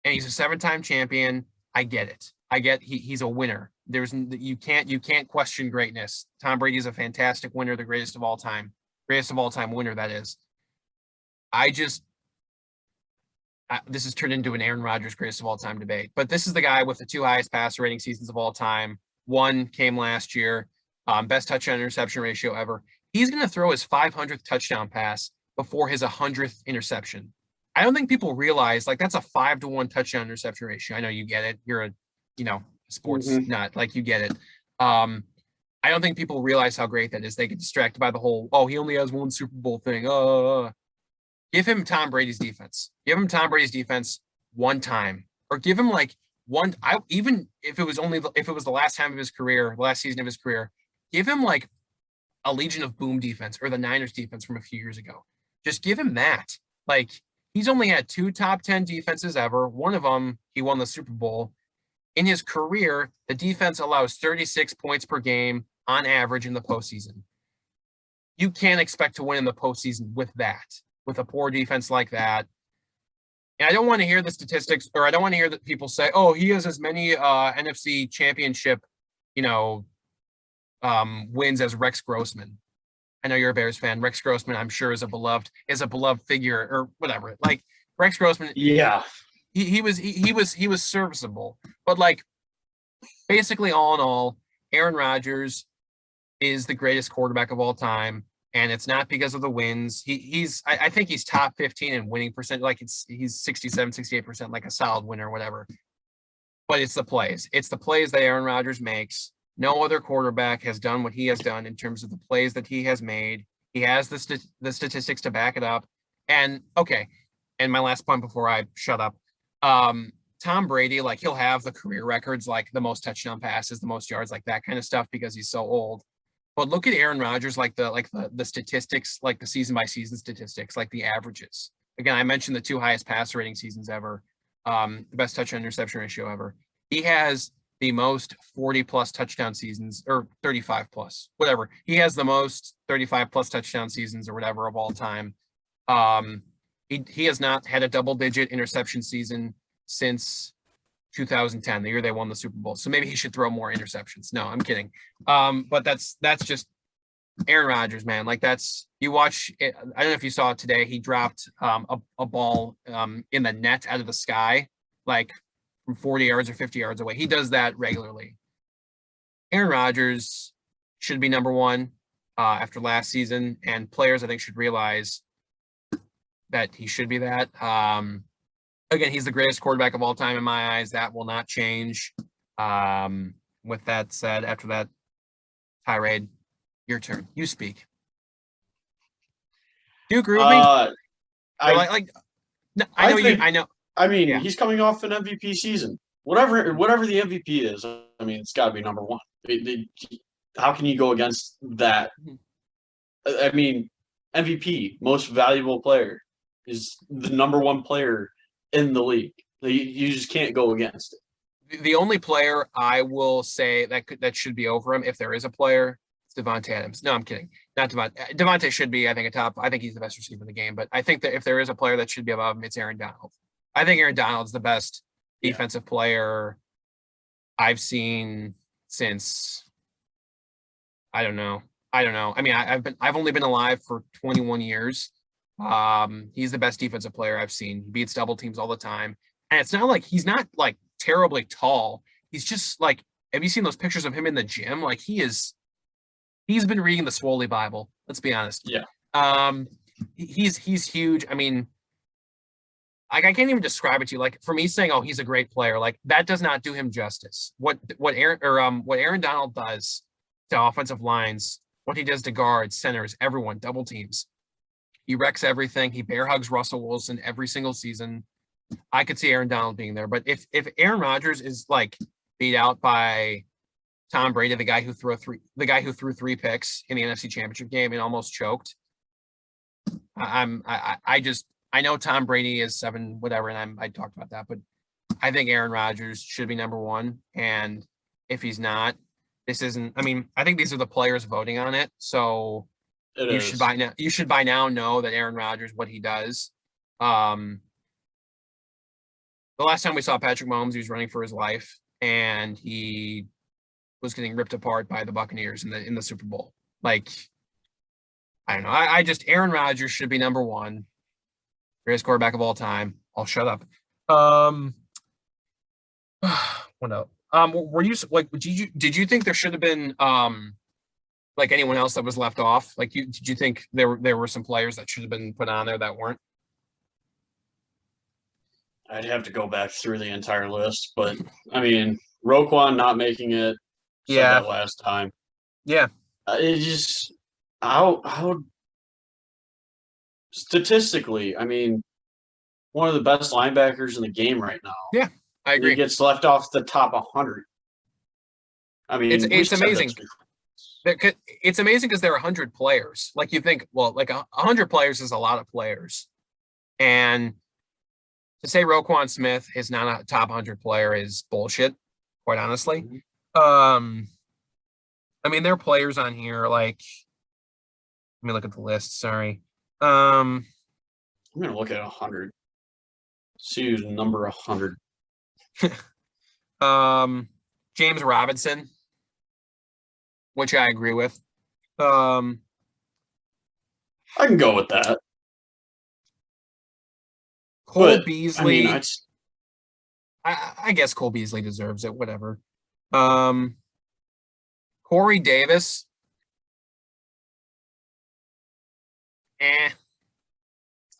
And he's a 7-time champion. I get it. I get he's a winner. You can't question greatness. Tom Brady is a fantastic winner, the greatest of all time winner, that is. This has turned into an Aaron Rodgers greatest of all time debate, but this is the guy with the 2 highest passer rating seasons of all time. One came last year, best touchdown interception ratio ever. He's going to throw his 500th touchdown pass before his 100th interception. I don't think people realize that's a 5-to-1 touchdown interception ratio. I know you get it. You're a sports nut, like you get it. I don't think people realize how great that is. They get distracted by the whole, he only has 1 Super Bowl thing. Give him Tom Brady's defense. Give him Tom Brady's defense one time, or give him one. Even if it was the last time of his career, last season of his career, give him a Legion of Boom defense or the Niners defense from a few years ago. Just give him that. He's only had 2 top 10 defenses ever. One of them, he won the Super Bowl. In his career, the defense allows 36 points per game on average in the postseason. You can't expect to win in the postseason with a poor defense like that. And I don't want to hear the statistics, or I don't want to hear that people say, he has as many NFC championship, wins as Rex Grossman. I know you're a Bears fan. Rex Grossman, I'm sure, is a beloved figure, or whatever. Rex Grossman, yeah, he was serviceable, but basically all in all, Aaron Rodgers is the greatest quarterback of all time, and it's not because of the wins. I think he's top 15 in winning percent. He's 67, 68%, a solid winner, or whatever. But it's the plays. It's the plays that Aaron Rodgers makes. No other quarterback has done what he has done in terms of the plays that he has made. He has the statistics to back it up. And okay, and my last point before I shut up, Tom Brady, he'll have the career records, the most touchdown passes, the most yards, that kind of stuff, because he's so old. But look at Aaron Rodgers, the statistics, the season by season statistics, the averages. Again, I mentioned the 2 highest passer rating seasons ever, the best touchdown interception ratio ever. He has the most 40-plus touchdown seasons, or 35-plus, whatever. He has the most 35-plus touchdown seasons or whatever of all time. He has not had a double-digit interception season since 2010, the year they won the Super Bowl. So maybe he should throw more interceptions. No, I'm kidding. But that's just Aaron Rodgers, man. You watch it, I don't know if you saw it today. He dropped a ball in the net out of the sky, from 40 yards or 50 yards away. He does that regularly. Aaron Rodgers should be number 1 after last season, and players, I think, should realize that he should be that. Again, he's the greatest quarterback of all time in my eyes. That will not change. With that said, after that tirade, your turn. You speak. Do you agree with me? No, I know you. I know. I mean, Yeah. he's coming off an MVP season. Whatever the MVP is, I mean, it's got to be number one. How can you go against that? I mean, MVP, most valuable player, is the number one player in the league. You just can't go against it. The only player I will say that should be over him, if there is a player, it's Devontae Adams. No, I'm kidding. Not Devontae. Devontae should be, I think, a top. I think he's the best receiver in the game. But I think that if there is a player that should be above him, it's Aaron Donald. I think Aaron Donald's the best defensive player I've seen since. I don't know. I mean, I've only been alive for 21 years. He's the best defensive player I've seen. He beats double teams all the time. And it's not like he's not like terribly tall. He's just like, have you seen those pictures of him in the gym? Like he's been reading the Swoley Bible. Let's be honest. Yeah. He's huge. I mean, like I can't even describe it to you. Like for me saying, oh, he's a great player, like that does not do him justice. What Aaron Donald does to offensive lines, what he does to guards, centers, everyone, double teams. He wrecks everything. He bear hugs Russell Wilson every single season. I could see Aaron Donald being there, but if Aaron Rodgers is like beat out by Tom Brady, the guy who threw three picks in the NFC Championship game and almost choked, I know Tom Brady is 7 whatever, and I talked about that, but I think Aaron Rodgers should be number one, and if he's not, this isn't. I mean, I think these are the players voting on it, so you should by now know that Aaron Rodgers, what he does. The last time we saw Patrick Mahomes, he was running for his life, and he was getting ripped apart by the Buccaneers in the Super Bowl. Like, I don't know. I just Aaron Rodgers should be number one, greatest quarterback of all time. I'll shut up. What else? Were you like? Did you think there should have been like anyone else that was left off? Like, did you think there were some players that should have been put on there that weren't? I'd have to go back through the entire list, but I mean, Roquan not making it. Said that last time. Yeah. It just how statistically, I mean, one of the best linebackers in the game right now. Yeah, I agree. He gets left off the top 100. I mean, it's amazing. It's amazing because there are 100 players. Like you think, well, like 100 players is a lot of players, and to say Roquan Smith is not a top 100 player is bullshit, quite honestly. I mean, there are players on here like, let me look at the list. Sorry. I'm gonna look at 100. See who's number 100. James Robinson, which I agree with. I can go with that. Cole Beasley. I mean, I guess Cole Beasley deserves it. Whatever. Corey Davis.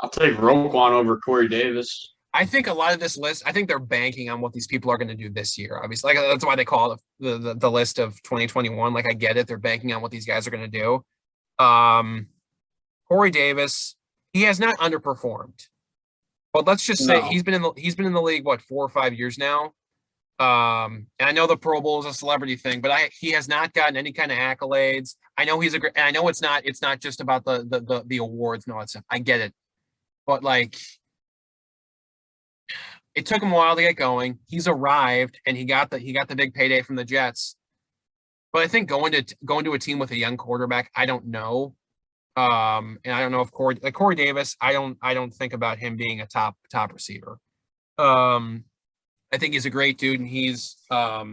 I'll take Roquan over Corey Davis. I think a lot of this list, I think they're banking on what these people are going to do this year. Obviously, like that's why they call it the list of 2021. Like I get it, they're banking on what these guys are going to do. Corey Davis, he has not underperformed, but let's just say he's been in the league 4 or 5 years now. And I know the Pro Bowl is a celebrity thing, but he has not gotten any kind of accolades. I know he's a great, and I know it's not just about the awards and all that stuff. I get it, but like, it took him a while to get going. He's arrived, and he got the big payday from the Jets. But I think going to a team with a young quarterback, I don't know. And I don't know if Corey Davis, I don't think about him being a top receiver. I think he's a great dude, and he's I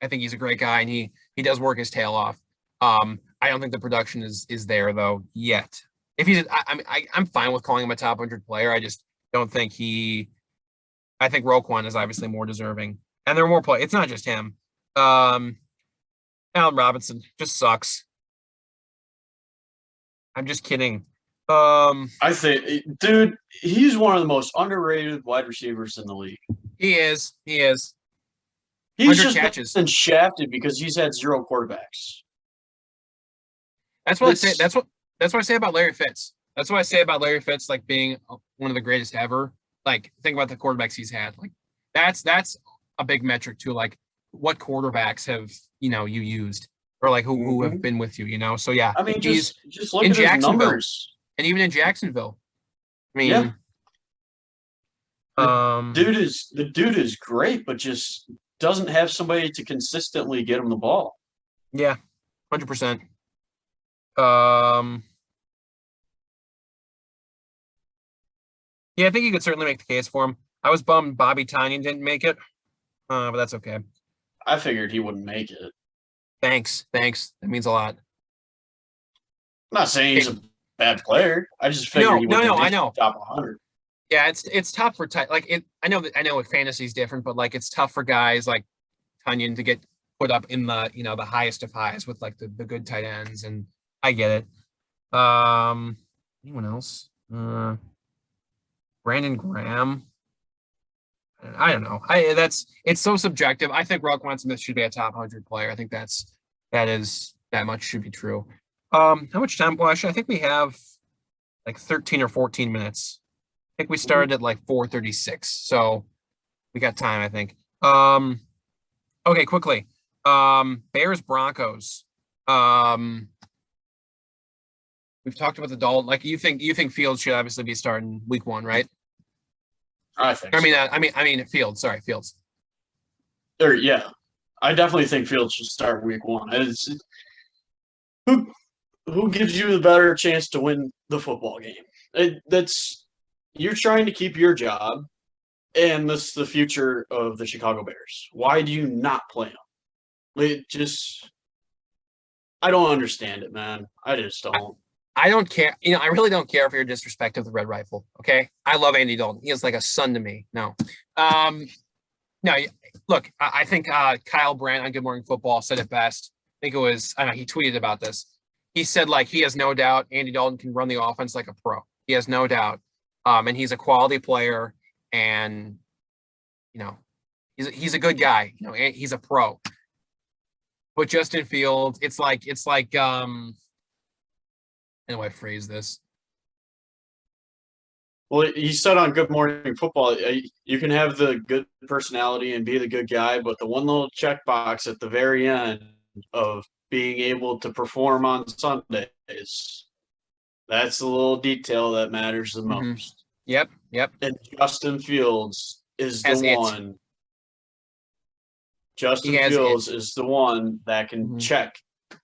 think he's a great guy, and he does work his tail off. I don't think the production is there though yet. If he's, I'm fine with calling him a top 100 player. I just don't think I think Roquan is obviously more deserving, and there are more players. It's not just him. Allen Robinson just sucks. I'm just kidding. I think, dude, he's one of the most underrated wide receivers in the league. He is. He is. He's 100 just catches. been shafted because he's had 0 quarterbacks. That's what I say. That's what I say about Larry Fitz. That's what I say about Larry Fitz, like being one of the greatest ever. Like, think about the quarterbacks he's had. Like, that's a big metric too. Like, what quarterbacks have you used, or like who have been with you? So yeah, I mean, he's just look in at his Jacksonville, numbers. and even in Jacksonville. I mean, Yeah. um, The dude is great, but just doesn't have somebody to consistently get him the ball. yeah, 100%. Um, yeah, I think you could certainly make the case for him. I was bummed Bobby Tonyan didn't make it, but that's okay. I figured he wouldn't make it. Thanks. That means a lot. I'm not saying he's a bad player. I just figured he wouldn't make I know. top 100. Yeah, it's tough for I know fantasy is different, but like it's tough for guys like Tunyon to get put up in the the highest of highs with like the good tight ends, and I get it. Anyone else? Brandon Graham. I don't know. It's so subjective. I think Roquan Smith should be a top 100 player. I think that much should be true. How much time? Well, actually, I think we have like 13 or 14 minutes. I think we started at like 4:36, so we got time, I think. Okay, quickly. Bears Broncos. We've talked about the Dalton. Like you think Fields should obviously be starting week 1, right? I think. I mean Fields. Sorry, Fields. Or yeah, I definitely think Fields should start week 1. Who gives you the better chance to win the football game? You're trying to keep your job, and this is the future of the Chicago Bears. Why do you not play him? I don't understand it, man. I just don't. I don't care. I really don't care if you're disrespect of the Red Rifle. Okay, I love Andy Dalton. He is like a son to me. No, no. Look, I think Kyle Brandt on Good Morning Football said it best. I think it was. I don't know. He tweeted about this. He said like he has no doubt Andy Dalton can run the offense like a pro. He has no doubt, and he's a quality player, and he's a good guy. He's a pro. But Justin Fields, it's like how do I phrase this? Well, he said on Good Morning Football, you can have the good personality and be the good guy, but the one little checkbox at the very end of being able to perform on Sundays, that's the little detail that matters the most. Yep. And Justin Fields is the one. Justin Fields is the one that can check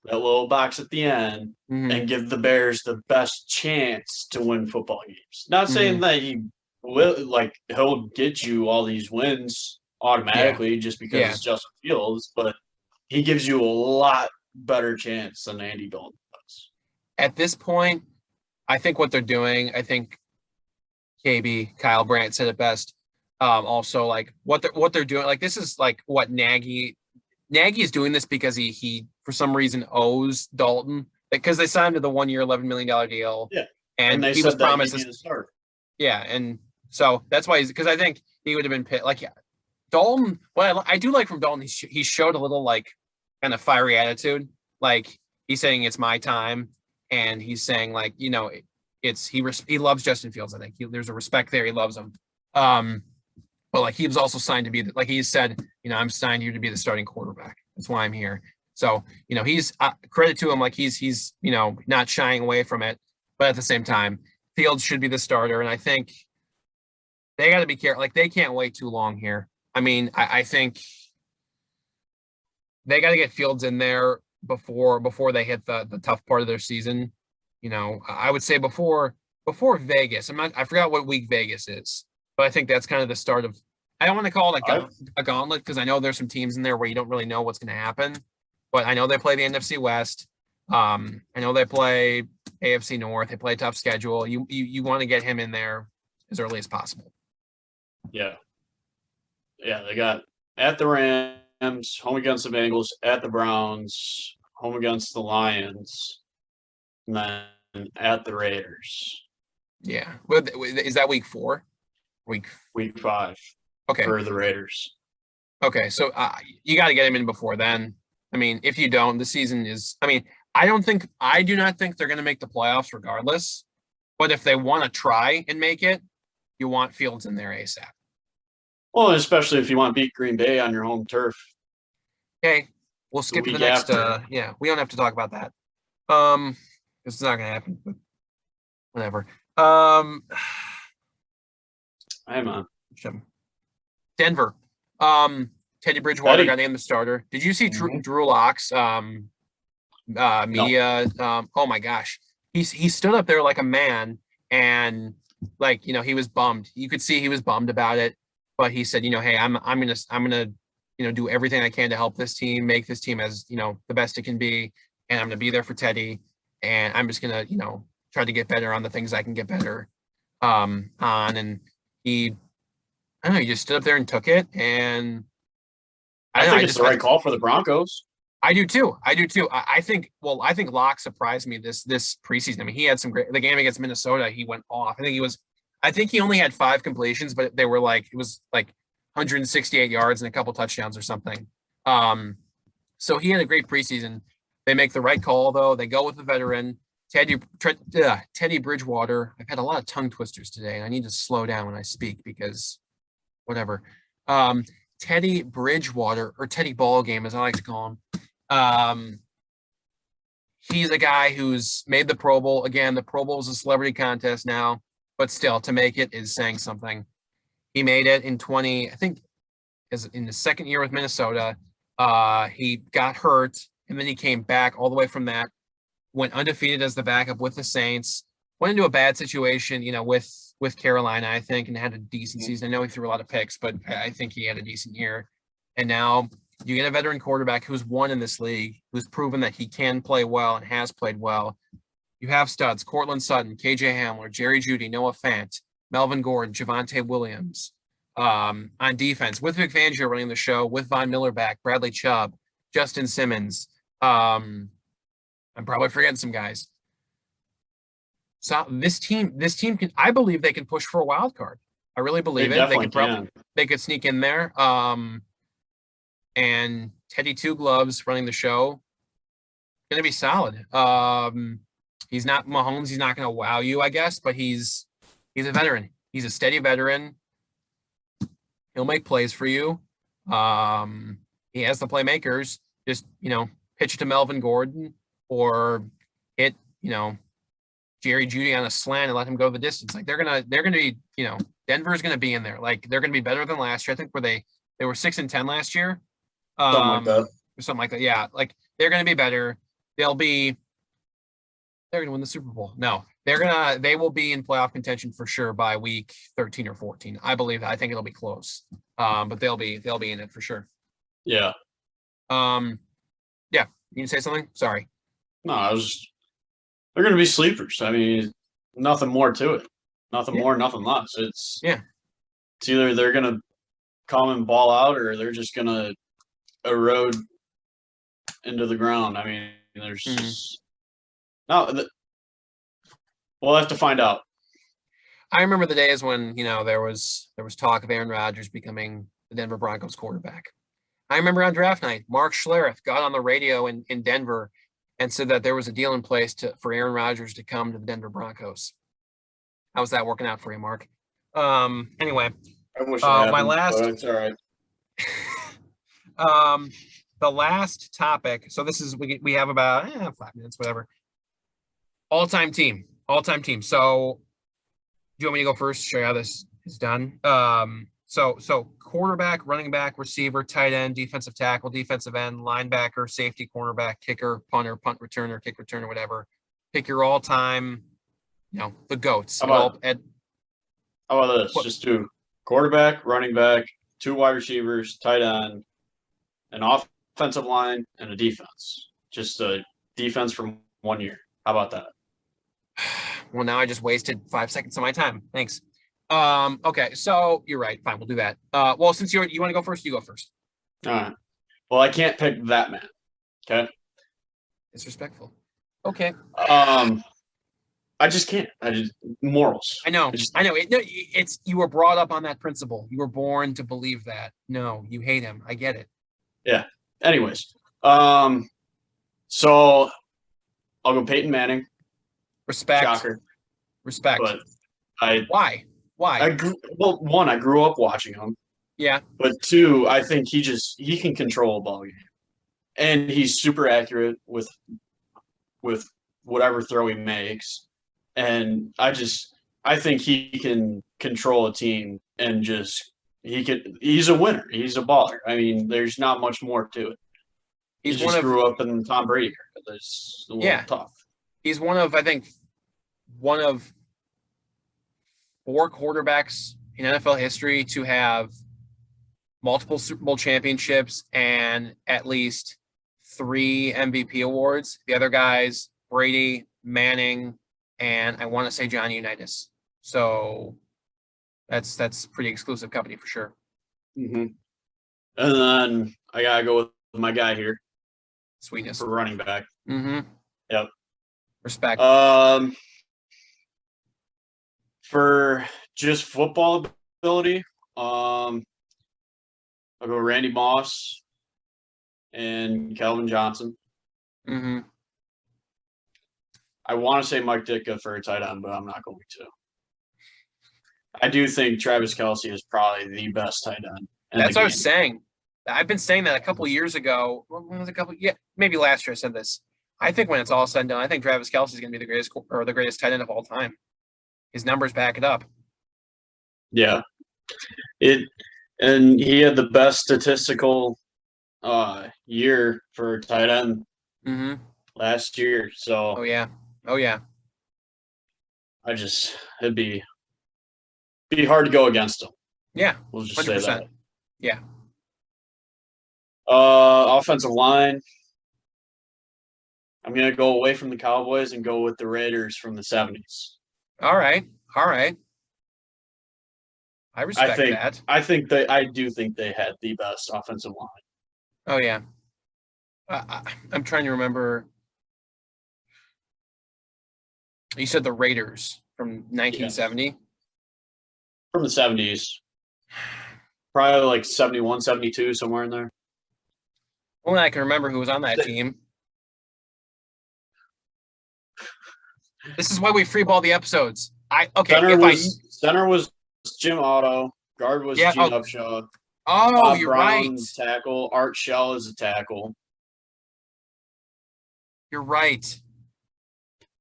that little box at the end and give the Bears the best chance to win football games. Not saying that he'll get you all these wins automatically just because it's Justin Fields, but he gives you a lot better chance than Andy Dalton does. At this point, I think what they're doing, I think Kyle Brandt said it best. Also, like what they're doing, like this is like what Nagy is doing this because he for some reason owes Dalton because they signed to the 1 year, $11 million deal. Yeah, and he was promised this. Yeah, and so that's why because I think he would have been like Dalton. What I do like from Dalton, he showed a little like kind of fiery attitude. Like he's saying it's my time, and he's saying like he loves Justin Fields. I think there's a respect there. He loves him. But like he was also signed to be like he said, I'm signed here to be the starting quarterback. That's why I'm here. So he's credit to him. Like he's not shying away from it. But at the same time, Fields should be the starter, and I think they got to be careful. Like they can't wait too long here. I mean, I think they got to get Fields in there before they hit the tough part of their season. I would say before Vegas. I forgot what week Vegas is. But I think that's kind of the start of. I don't want to call it a gauntlet because I know there's some teams in there where you don't really know what's going to happen. But I know they play the NFC West. I know they play AFC North. They play a tough schedule. You want to get him in there as early as possible. Yeah. They got at the Rams, home against the Bengals, at the Browns, home against the Lions, and at the Raiders. Yeah. Well, is that week 4? Week 5. Okay. For the Raiders. Okay. So you got to get him in before then. I mean, if you don't, the season is. I mean, I do not think they're going to make the playoffs regardless. But if they want to try and make it, you want Fields in there ASAP. Well, especially if you want to beat Green Bay on your home turf. Okay, we'll skip to the next. Yeah, we don't have to talk about that. It's not going to happen. But whatever. Hey man. Denver. Teddy Bridgewater got named the starter. Did you see Drew Lock's media? No. Oh my gosh, he stood up there like a man, and like he was bummed. You could see he was bummed about it, but he said, hey, I'm gonna do everything I can to help this team, make this team as the best it can be, and I'm gonna be there for Teddy, and I'm just gonna try to get better on the things I can get better on, and he just stood up there and took it, and I think it's the right call for the Broncos. I do too. I think Locke surprised me this preseason. I mean, he had some great. The game against Minnesota, he went off. I think he only had 5 completions, but it was like 168 yards and a couple touchdowns or something. So he had a great preseason. They make the right call though. They go with the veteran Teddy Bridgewater. I've had a lot of tongue twisters today, and I need to slow down when I speak because whatever. Teddy Bridgewater, or Teddy Ballgame, as I like to call him. He's a guy who's made the Pro Bowl. Again, the Pro Bowl is a celebrity contest now, but still, to make it is saying something. He made it in in the second year with Minnesota. He got hurt, and then he came back all the way from that, went undefeated as the backup with the Saints, went into a bad situation, with Carolina, I think, and had a decent season. I know he threw a lot of picks, but I think he had a decent year. And now you get a veteran quarterback who's won in this league, who's proven that he can play well and has played well. You have studs: Cortland Sutton, KJ Hamler, Jerry Jeudy, Noah Fant, Melvin Gordon, Javonte Williams. On defense, with Vic Fangio running the show, with Von Miller back, Bradley Chubb, Justin Simmons. I'm probably forgetting some guys. So this team can. I believe they can push for a wild card. I really believe they could sneak in there. And Teddy Two Gloves running the show, going to be solid. He's not Mahomes. He's not going to wow you, I guess, but he's a veteran. He's a steady veteran. He'll make plays for you. He has the playmakers. Just pitch it to Melvin Gordon or hit Jerry Jeudy on a slant and let him go the distance. Like they're gonna be, Denver's gonna be in there. Like they're gonna be better than last year. I think they were 6-10 last year. Something like that. Yeah. Like they're gonna be better. They're gonna win the Super Bowl. No, they will be in playoff contention for sure by week 13 or 14. I believe that. I think it'll be close. But they'll be in it for sure. Yeah. Yeah. You can say something? Sorry. No, they're going to be sleepers. I mean, nothing more to it. Nothing more, nothing less. It's either they're going to come and ball out or they're just going to erode into the ground. I mean, there's just we'll have to find out. I remember the days when, there was talk of Aaron Rodgers becoming the Denver Broncos quarterback. I remember on draft night, Mark Schlereth got on the radio in Denver and said that there was a deal in place for Aaron Rodgers to come to the Denver Broncos. How's that working out for you, Mark? Anyway, I wish my last. But it's all right. The last topic. So this is we have about 5 minutes, whatever. All-time team. So, do you want me to go first? Show you how this is done. So quarterback, running back, receiver, tight end, defensive tackle, defensive end, linebacker, safety, cornerback, kicker, punter, punt returner, kick returner, whatever. Pick your all-time, the GOATs. How about this? Just do quarterback, running back, 2 wide receivers, tight end, an offensive line, and a defense. Just a defense from 1 year. How about that? Well, now I just wasted 5 seconds of my time. Thanks. Okay, so you're right. Fine, we'll do that. Well, since you want to go first, you go first. All right. Well, I can't pick that man. Okay. Disrespectful. Okay. I just can't. Morals. I know. It's you were brought up on that principle. You were born to believe that. No, you hate him. I get it. Yeah. Anyways, so I'll go Peyton Manning. Respect. Shocker. Respect. But why? I grew up watching him. Yeah. But two, I think he can control a ball game, and he's super accurate with whatever throw he makes. And I think he can control a team and he's a winner. He's a baller. I mean, there's not much more to it. He just grew up in Tom Brady era. That's a little tough. He's I think, one of 4 quarterbacks in NFL history to have multiple Super Bowl championships and at least 3 MVP awards. The other guys, Brady, Manning, and I want to say Johnny Unitas. So that's pretty exclusive company for sure. Mm-hmm. And then I gotta go with my guy here. Sweetness for running back. Mm-hmm. Yep. Respect. For just football ability, I'll go Randy Moss and Calvin Johnson. Mm-hmm. I want to say Mike Ditka for a tight end, but I'm not going to. I do think Travis Kelce is probably the best tight end. That's what I was saying. I've been saying that a couple of years ago. When was maybe last year I said this. I think when it's all said and done, I think Travis Kelce is going to be the greatest tight end of all time. His numbers back it up. Yeah. And he had the best statistical year for tight end last year. So Oh yeah. It'd be hard to go against him. Yeah. We'll just 100%. Say that. Yeah. Offensive line. I'm gonna go away from the Cowboys and go with the Raiders from the 70s. All right. I respect that. I do think they had the best offensive line. Oh yeah. I'm trying to remember. You said the Raiders from 1970? Yes. From the 70s. Probably like 71, 72, somewhere in there. Only I can remember who was on that team. This is why we freeball the episodes. Center was Jim Otto. Guard was Gene Upshaw. Oh, Bob you're Brown, right. Tackle. Art Shell is a tackle. You're right.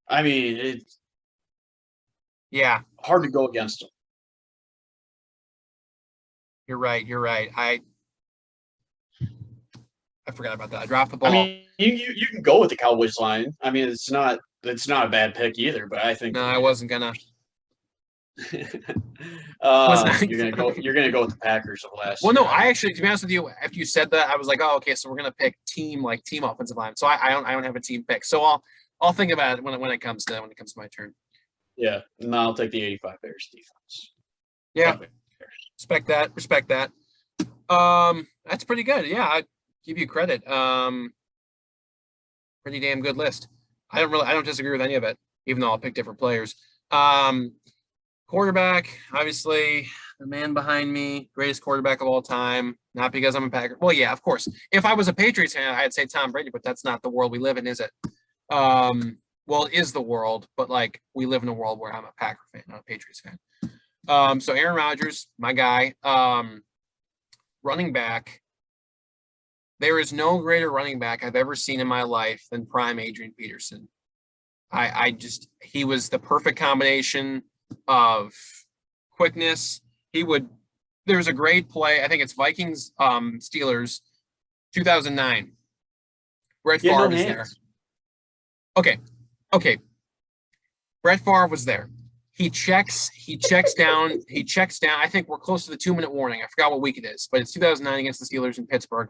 I mean, it's hard to go against them. You're right. I forgot about that. I dropped the ball. I mean, you can go with the Cowboys line. I mean, it's not a bad pick either, but I think I wasn't gonna. You're gonna go with the Packers of last year. Well, no, I actually, to be honest with you, after you said that, I was like, oh, okay, so we're gonna pick team offensive line. So I don't have a team pick. So I'll think about it when it comes to my turn. Yeah, and I'll take the 85 Bears defense. Yeah, respect that. That's pretty good. Yeah, I give you credit. Pretty damn good list. I don't disagree with any of it, even though I'll pick different players. Quarterback, obviously, the man behind me, greatest quarterback of all time. Not because I'm a Packer. Well, yeah, of course. If I was a Patriots fan, I'd say Tom Brady, but that's not the world we live in, is it? Well, it is the world, but like we live in a world where I'm a Packer fan, not a Patriots fan. So Aaron Rodgers, my guy. Running back. There is no greater running back I've ever seen in my life than prime Adrian Peterson. He was the perfect combination of quickness. There was a great play. I think it's Vikings, Steelers, 2009. Brett Favre was there. Okay. Brett Favre was there. He checks down. I think we're close to the 2-minute warning. I forgot what week it is, but it's 2009 against the Steelers in Pittsburgh.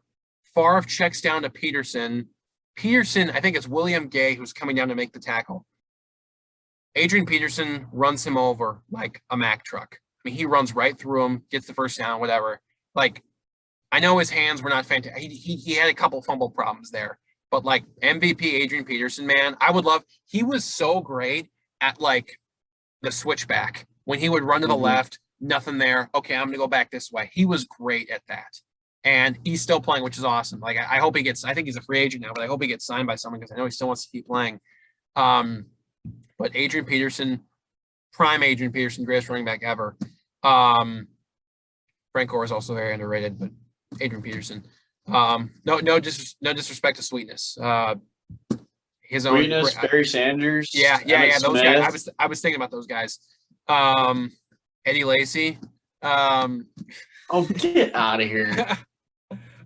Favre checks down to Peterson. I think it's William Gay who's coming down to make the tackle. Adrian Peterson runs him over like a Mack truck. I mean, he runs right through him, gets the first down, whatever. Like, I know his hands were not fantastic. He had a couple fumble problems there, but like MVP Adrian Peterson, man, he was so great. at like the switchback. When he would run to the left, nothing there. Okay, I'm going to go back this way. He was great at that. And he's still playing, which is awesome. Like, I hope he gets, I think he's a free agent now, but I hope he gets signed by someone because I know he still wants to keep playing. But Adrian Peterson, prime Adrian Peterson, greatest running back ever. Frank Gore is also very underrated, but Adrian Peterson. No disrespect to Sweetness. His own Sweetness, Barry Sanders. Yeah. Those Smith. guys. I was thinking about those guys. Eddie Lacy. Oh, get out of here.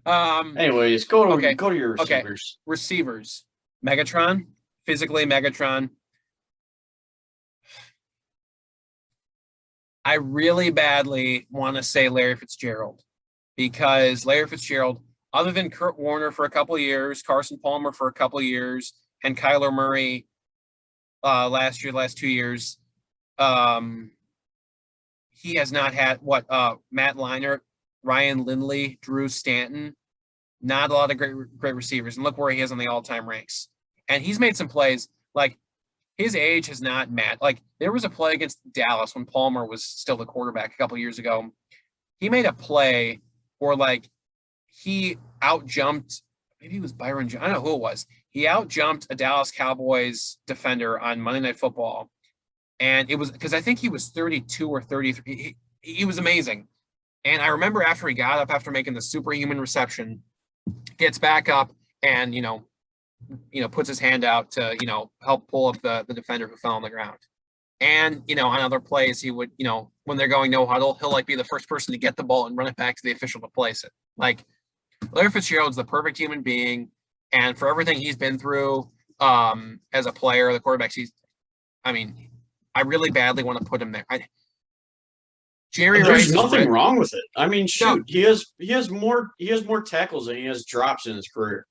Anyways, go to your receivers. Okay. Receivers. Megatron, physically Megatron. I really badly want to say Larry Fitzgerald because Larry Fitzgerald, other than Kurt Warner for a couple of years, Carson Palmer for a couple of years, and Kyler Murray last 2 years, he has not had Matt Leinart, Ryan Lindley, Drew Stanton, not a lot of great receivers. And look where he is on the all-time ranks. And he's made some plays. Like, his age has not matched. Like, there was a play against Dallas when Palmer was still the quarterback a couple of years ago. He made a play where, like, he out-jumped, maybe it was Byron Jones, I don't know who it was. He out-jumped a Dallas Cowboys defender on Monday Night Football. And it was because I think he was 32 or 33. He was amazing. And I remember after he got up, after making the superhuman reception, gets back up and, puts his hand out to, help pull up the defender who fell on the ground. And, on other plays, he would, when they're going no huddle, he'll be the first person to get the ball and run it back to the official to place it. Like, Larry Fitzgerald's the perfect human being. And for everything he's been through as a player, the quarterbacks, I really badly want to put him there. There's nothing wrong with it. I mean, shoot, no. he has more tackles than he has drops in his career.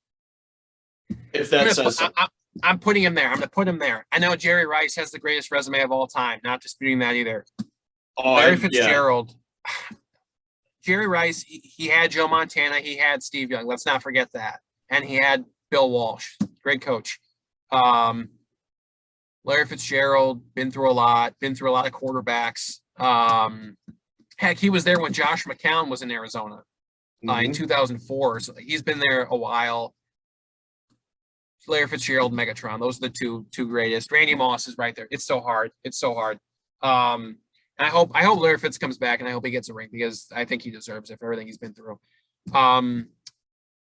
If that says something. I'm putting him there. I'm going to put him there. I know Jerry Rice has the greatest resume of all time. Not disputing that either. Larry Fitzgerald. Yeah. Jerry Rice, he had Joe Montana. He had Steve Young. Let's not forget that. And he had Bill Walsh. Great coach. Larry Fitzgerald, been through a lot of quarterbacks. Heck, he was there when Josh McCown was in Arizona in 2004. So he's been there a while. Larry Fitzgerald, Megatron. Those are the two greatest. Randy Moss is right there. It's so hard. And I hope Larry Fitz comes back, and I hope he gets a ring because I think he deserves it for everything he's been through.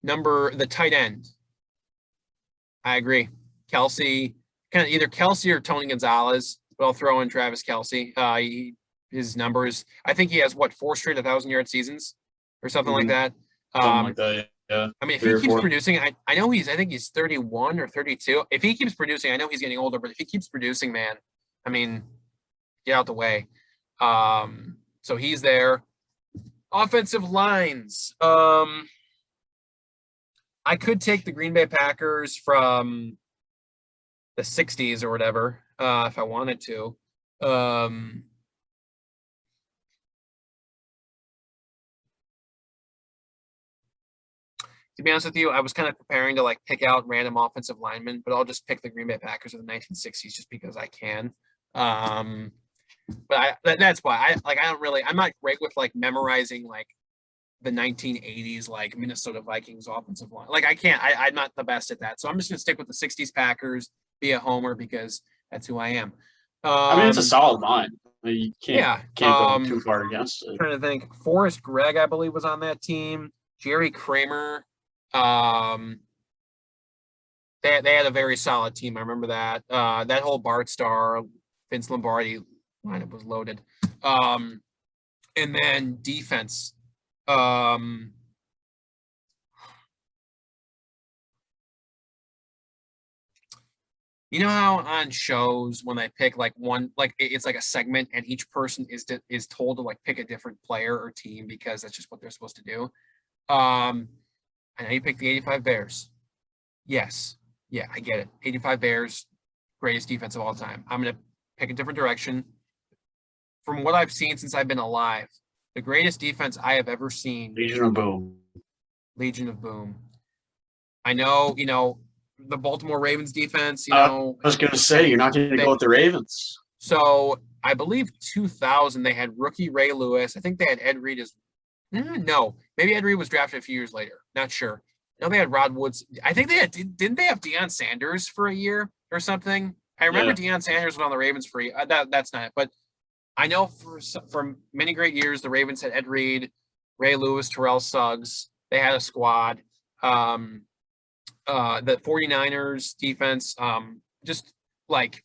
The tight end. I agree. Kelsey, kind of either Kelsey or Tony Gonzalez, but I'll throw in Travis Kelsey. His numbers, I think he has 4 straight 1,000-yard seasons or something like that. Something like that, yeah. I mean, if he keeps producing, I think he's 31 or 32. If he keeps producing, I know he's getting older, but if he keeps producing, man, I mean, get out the way. So he's there. Offensive lines. I could take the Green Bay Packers from the 60s or whatever, if I wanted to. To be honest with you, I was kind of preparing to pick out random offensive linemen, but I'll just pick the Green Bay Packers of the 1960s just because I can. But that's why I'm not great with memorizing the 1980s Minnesota Vikings offensive line. I'm not the best at that. So I'm just gonna stick with the 60s Packers, be a homer because that's who I am. It's a solid line. You can't go too far against it. I'm trying to think. Forrest Gregg, I believe, was on that team. Jerry Kramer. They had a very solid team. I remember that. That whole Bart Starr, Vince Lombardi lineup was loaded. And then defense. You know how on shows when they pick one, it's a segment and each person is told to pick a different player or team because that's just what they're supposed to do. I know you picked the 85 Bears. Yes. Yeah, I get it. 85 Bears, greatest defense of all time. I'm going to pick a different direction. From what I've seen since I've been alive, the greatest defense I have ever seen. Legion of Boom. I know, the Baltimore Ravens defense, I was going to say, you're not going to go with the Ravens. So I believe 2000 they had rookie Ray Lewis. I think they had Ed Reed as no, maybe Ed Reed was drafted a few years later. Not sure. No, they had Rod Woods. I think they had didn't they have Deion Sanders for a year or something? I remember Deion Sanders was on the Ravens for that's not it. But I know for many great years the Ravens had Ed Reed, Ray Lewis, Terrell Suggs. They had a squad. The 49ers defense, just like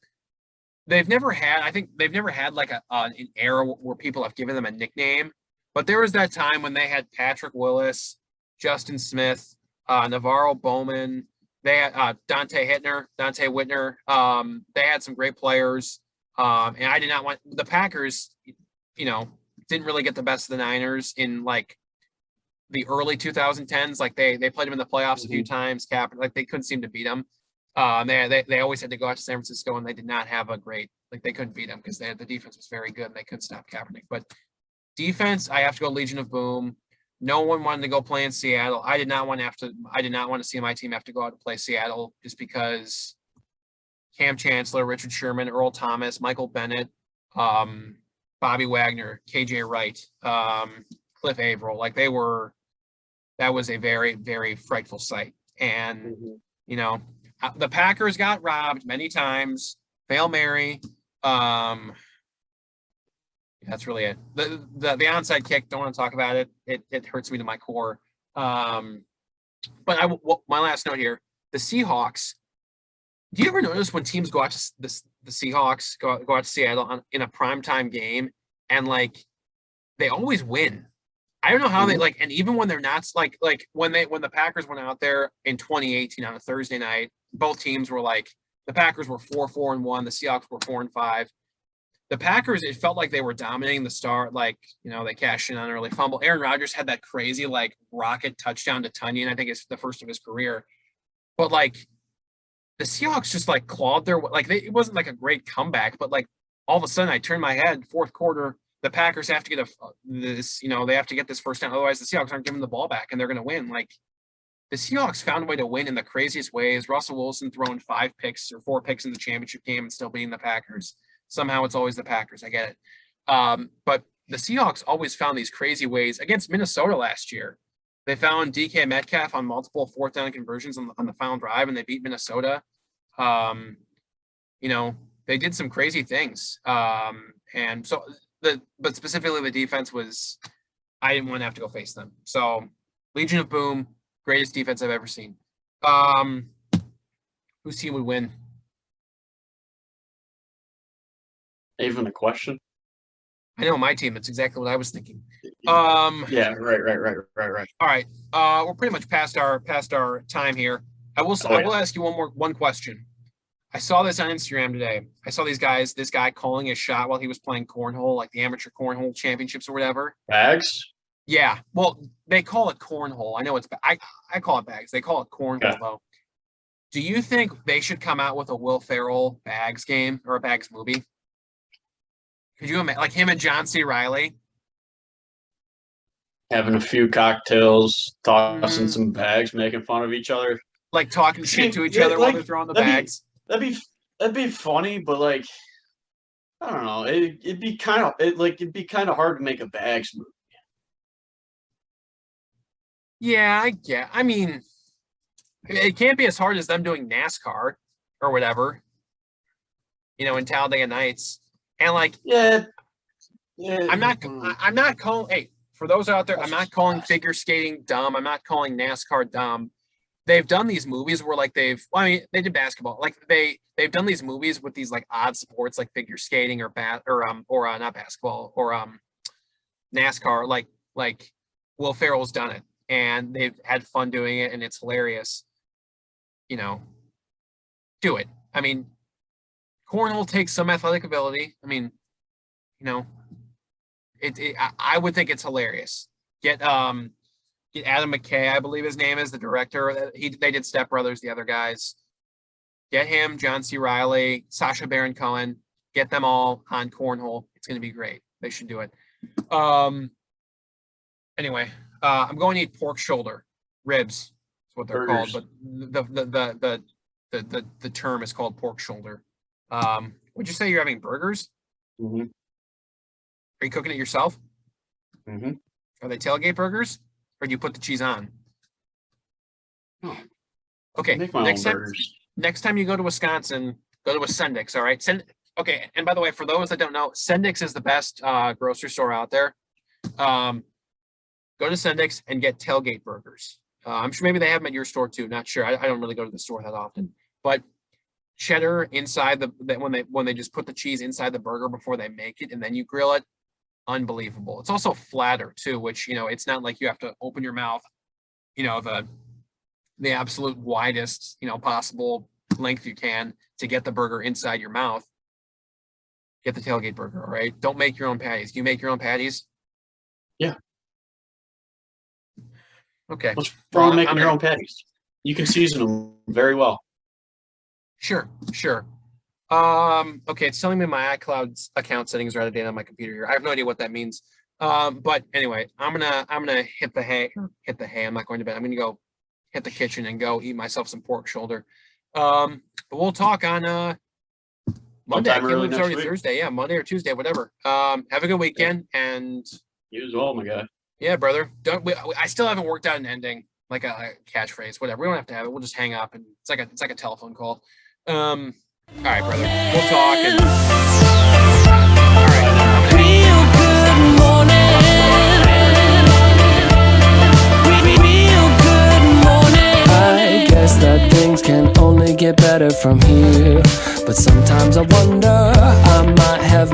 they've never had, I think they've never had like an era where people have given them a nickname. But there was that time when they had Patrick Willis, Justin Smith, Navarro Bowman. They had Dante Whitner. They had some great players. And I did not want the Packers, didn't really get the best of the Niners in like the early 2010s. Like they played them in the playoffs a few times. Like they couldn't seem to beat them. They always had to go out to San Francisco, and they did not have a great, like they couldn't beat them because the defense was very good and they couldn't stop Kaepernick. But defense, I have to go Legion of Boom. No one wanted to go play in Seattle. I did not want to see my team have to go out to play Seattle just because Cam Chancellor, Richard Sherman, Earl Thomas, Michael Bennett, Bobby Wagner, KJ Wright, Cliff Averill, that was a very, very frightful sight. And, the Packers got robbed many times. Hail Mary. That's really it. The onside kick, don't want to talk about it. It hurts me to my core. But my last note here, the Seahawks. Do you ever notice when teams go out to the Seahawks go out to Seattle in a primetime game and like they always win? I don't know how they and even when they're not like when the Packers went out there in 2018 on a Thursday night, both teams were like the Packers were 4-4-1, the Seahawks were 4-5. The Packers, it felt like they were dominating the start. Like, they cashed in on an early fumble. Aaron Rodgers had that crazy like rocket touchdown to Tunyon. I think it's the first of his career. But like the Seahawks just like clawed their it wasn't like a great comeback, but like all of a sudden I turned my head, fourth quarter, the Packers have to get they have to get this first down. Otherwise the Seahawks aren't giving the ball back and they're going to win. Like the Seahawks found a way to win in the craziest ways. Russell Wilson throwing 5 picks or 4 picks in the championship game and still beating the Packers. Somehow it's always the Packers. I get it. But the Seahawks always found these crazy ways against Minnesota last year. They found DK Metcalf on multiple 4th down conversions on the final drive, and they beat Minnesota. They did some crazy things. And so but specifically the defense was, I didn't want to have to go face them. So Legion of Boom, greatest defense I've ever seen. Whose team would win? Even a question? I know my team. It's exactly what I was thinking. Yeah, right. All right. We're pretty much past our time here. I will ask you one question. I saw this on Instagram today. I saw this guy calling a shot while he was playing cornhole, like the amateur cornhole championships or whatever. Bags? Yeah. Well, they call it cornhole. I know I call it bags. They call it cornhole though. Do you think they should come out with a Will Ferrell Bags game or a Bags movie? Could you imagine, like him and John C. Reilly? Having a few cocktails, tossing some bags, making fun of each other. Like talking shit to each other while they're throwing the bags? That'd be funny, but like, I don't know. It'd be kind of hard to make a Bags movie. Yeah, I mean, it can't be as hard as them doing NASCAR or whatever, in Talladega Nights. And like, yeah. I'm not calling. Hey, for those out there, I'm not calling figure skating dumb. I'm not calling NASCAR dumb. They've done these movies where like they did basketball. Like they've done these movies with these like odd sports like figure skating or not basketball or NASCAR. Like Will Ferrell's done it and they've had fun doing it and it's hilarious. Do it. I mean, cornhole takes some athletic ability. I mean, I would think it's hilarious. Get Adam McKay, I believe his name is, the director. They did Step Brothers, the other guys. Get him, John C. Reilly, Sacha Baron Cohen. Get them all on cornhole. It's going to be great. They should do it. Anyway, I'm going to eat pork shoulder ribs. That's what they're called. But the term is called pork shoulder. Would you say you're having burgers? Mm-hmm. Are you cooking it yourself? Mm-hmm. Are they tailgate burgers, or do you put the cheese on? Oh, okay. I make my own burgers. Next time you go to Wisconsin, go to a Sendik's. All right. Okay. And by the way, for those that don't know, Sendik's is the best grocery store out there. Go to Sendik's and get tailgate burgers. I'm sure maybe they have them at your store too. Not sure. I don't really go to the store that often, but cheddar inside when they just put the cheese inside the burger before they make it and then you grill it, unbelievable. It's also flatter too, which it's not like you have to open your mouth, the absolute widest possible length you can to get the burger inside your mouth. Get the tailgate burger, all right? Don't make your own patties. Do you make your own patties? Yeah. Okay. What's wrong with making your own patties? You can season them very well. Sure. Okay, it's telling me my iCloud account settings are out of date on my computer here. I have no idea what that means. But anyway, I'm gonna hit the hay. I'm not going to bed. I'm gonna go hit the kitchen and go eat myself some pork shoulder. But we'll talk on Monday. I can't believe it's already Thursday. Yeah, Monday or Tuesday, whatever. Have a good weekend, and you as well, my guy. Yeah, brother. I still haven't worked out an ending, like a catchphrase, whatever. We don't have to have it. We'll just hang up, and it's like a telephone call. All right, brother. We'll talk. And all right. Real good morning. Real good morning. I guess that things can only get better from here, but sometimes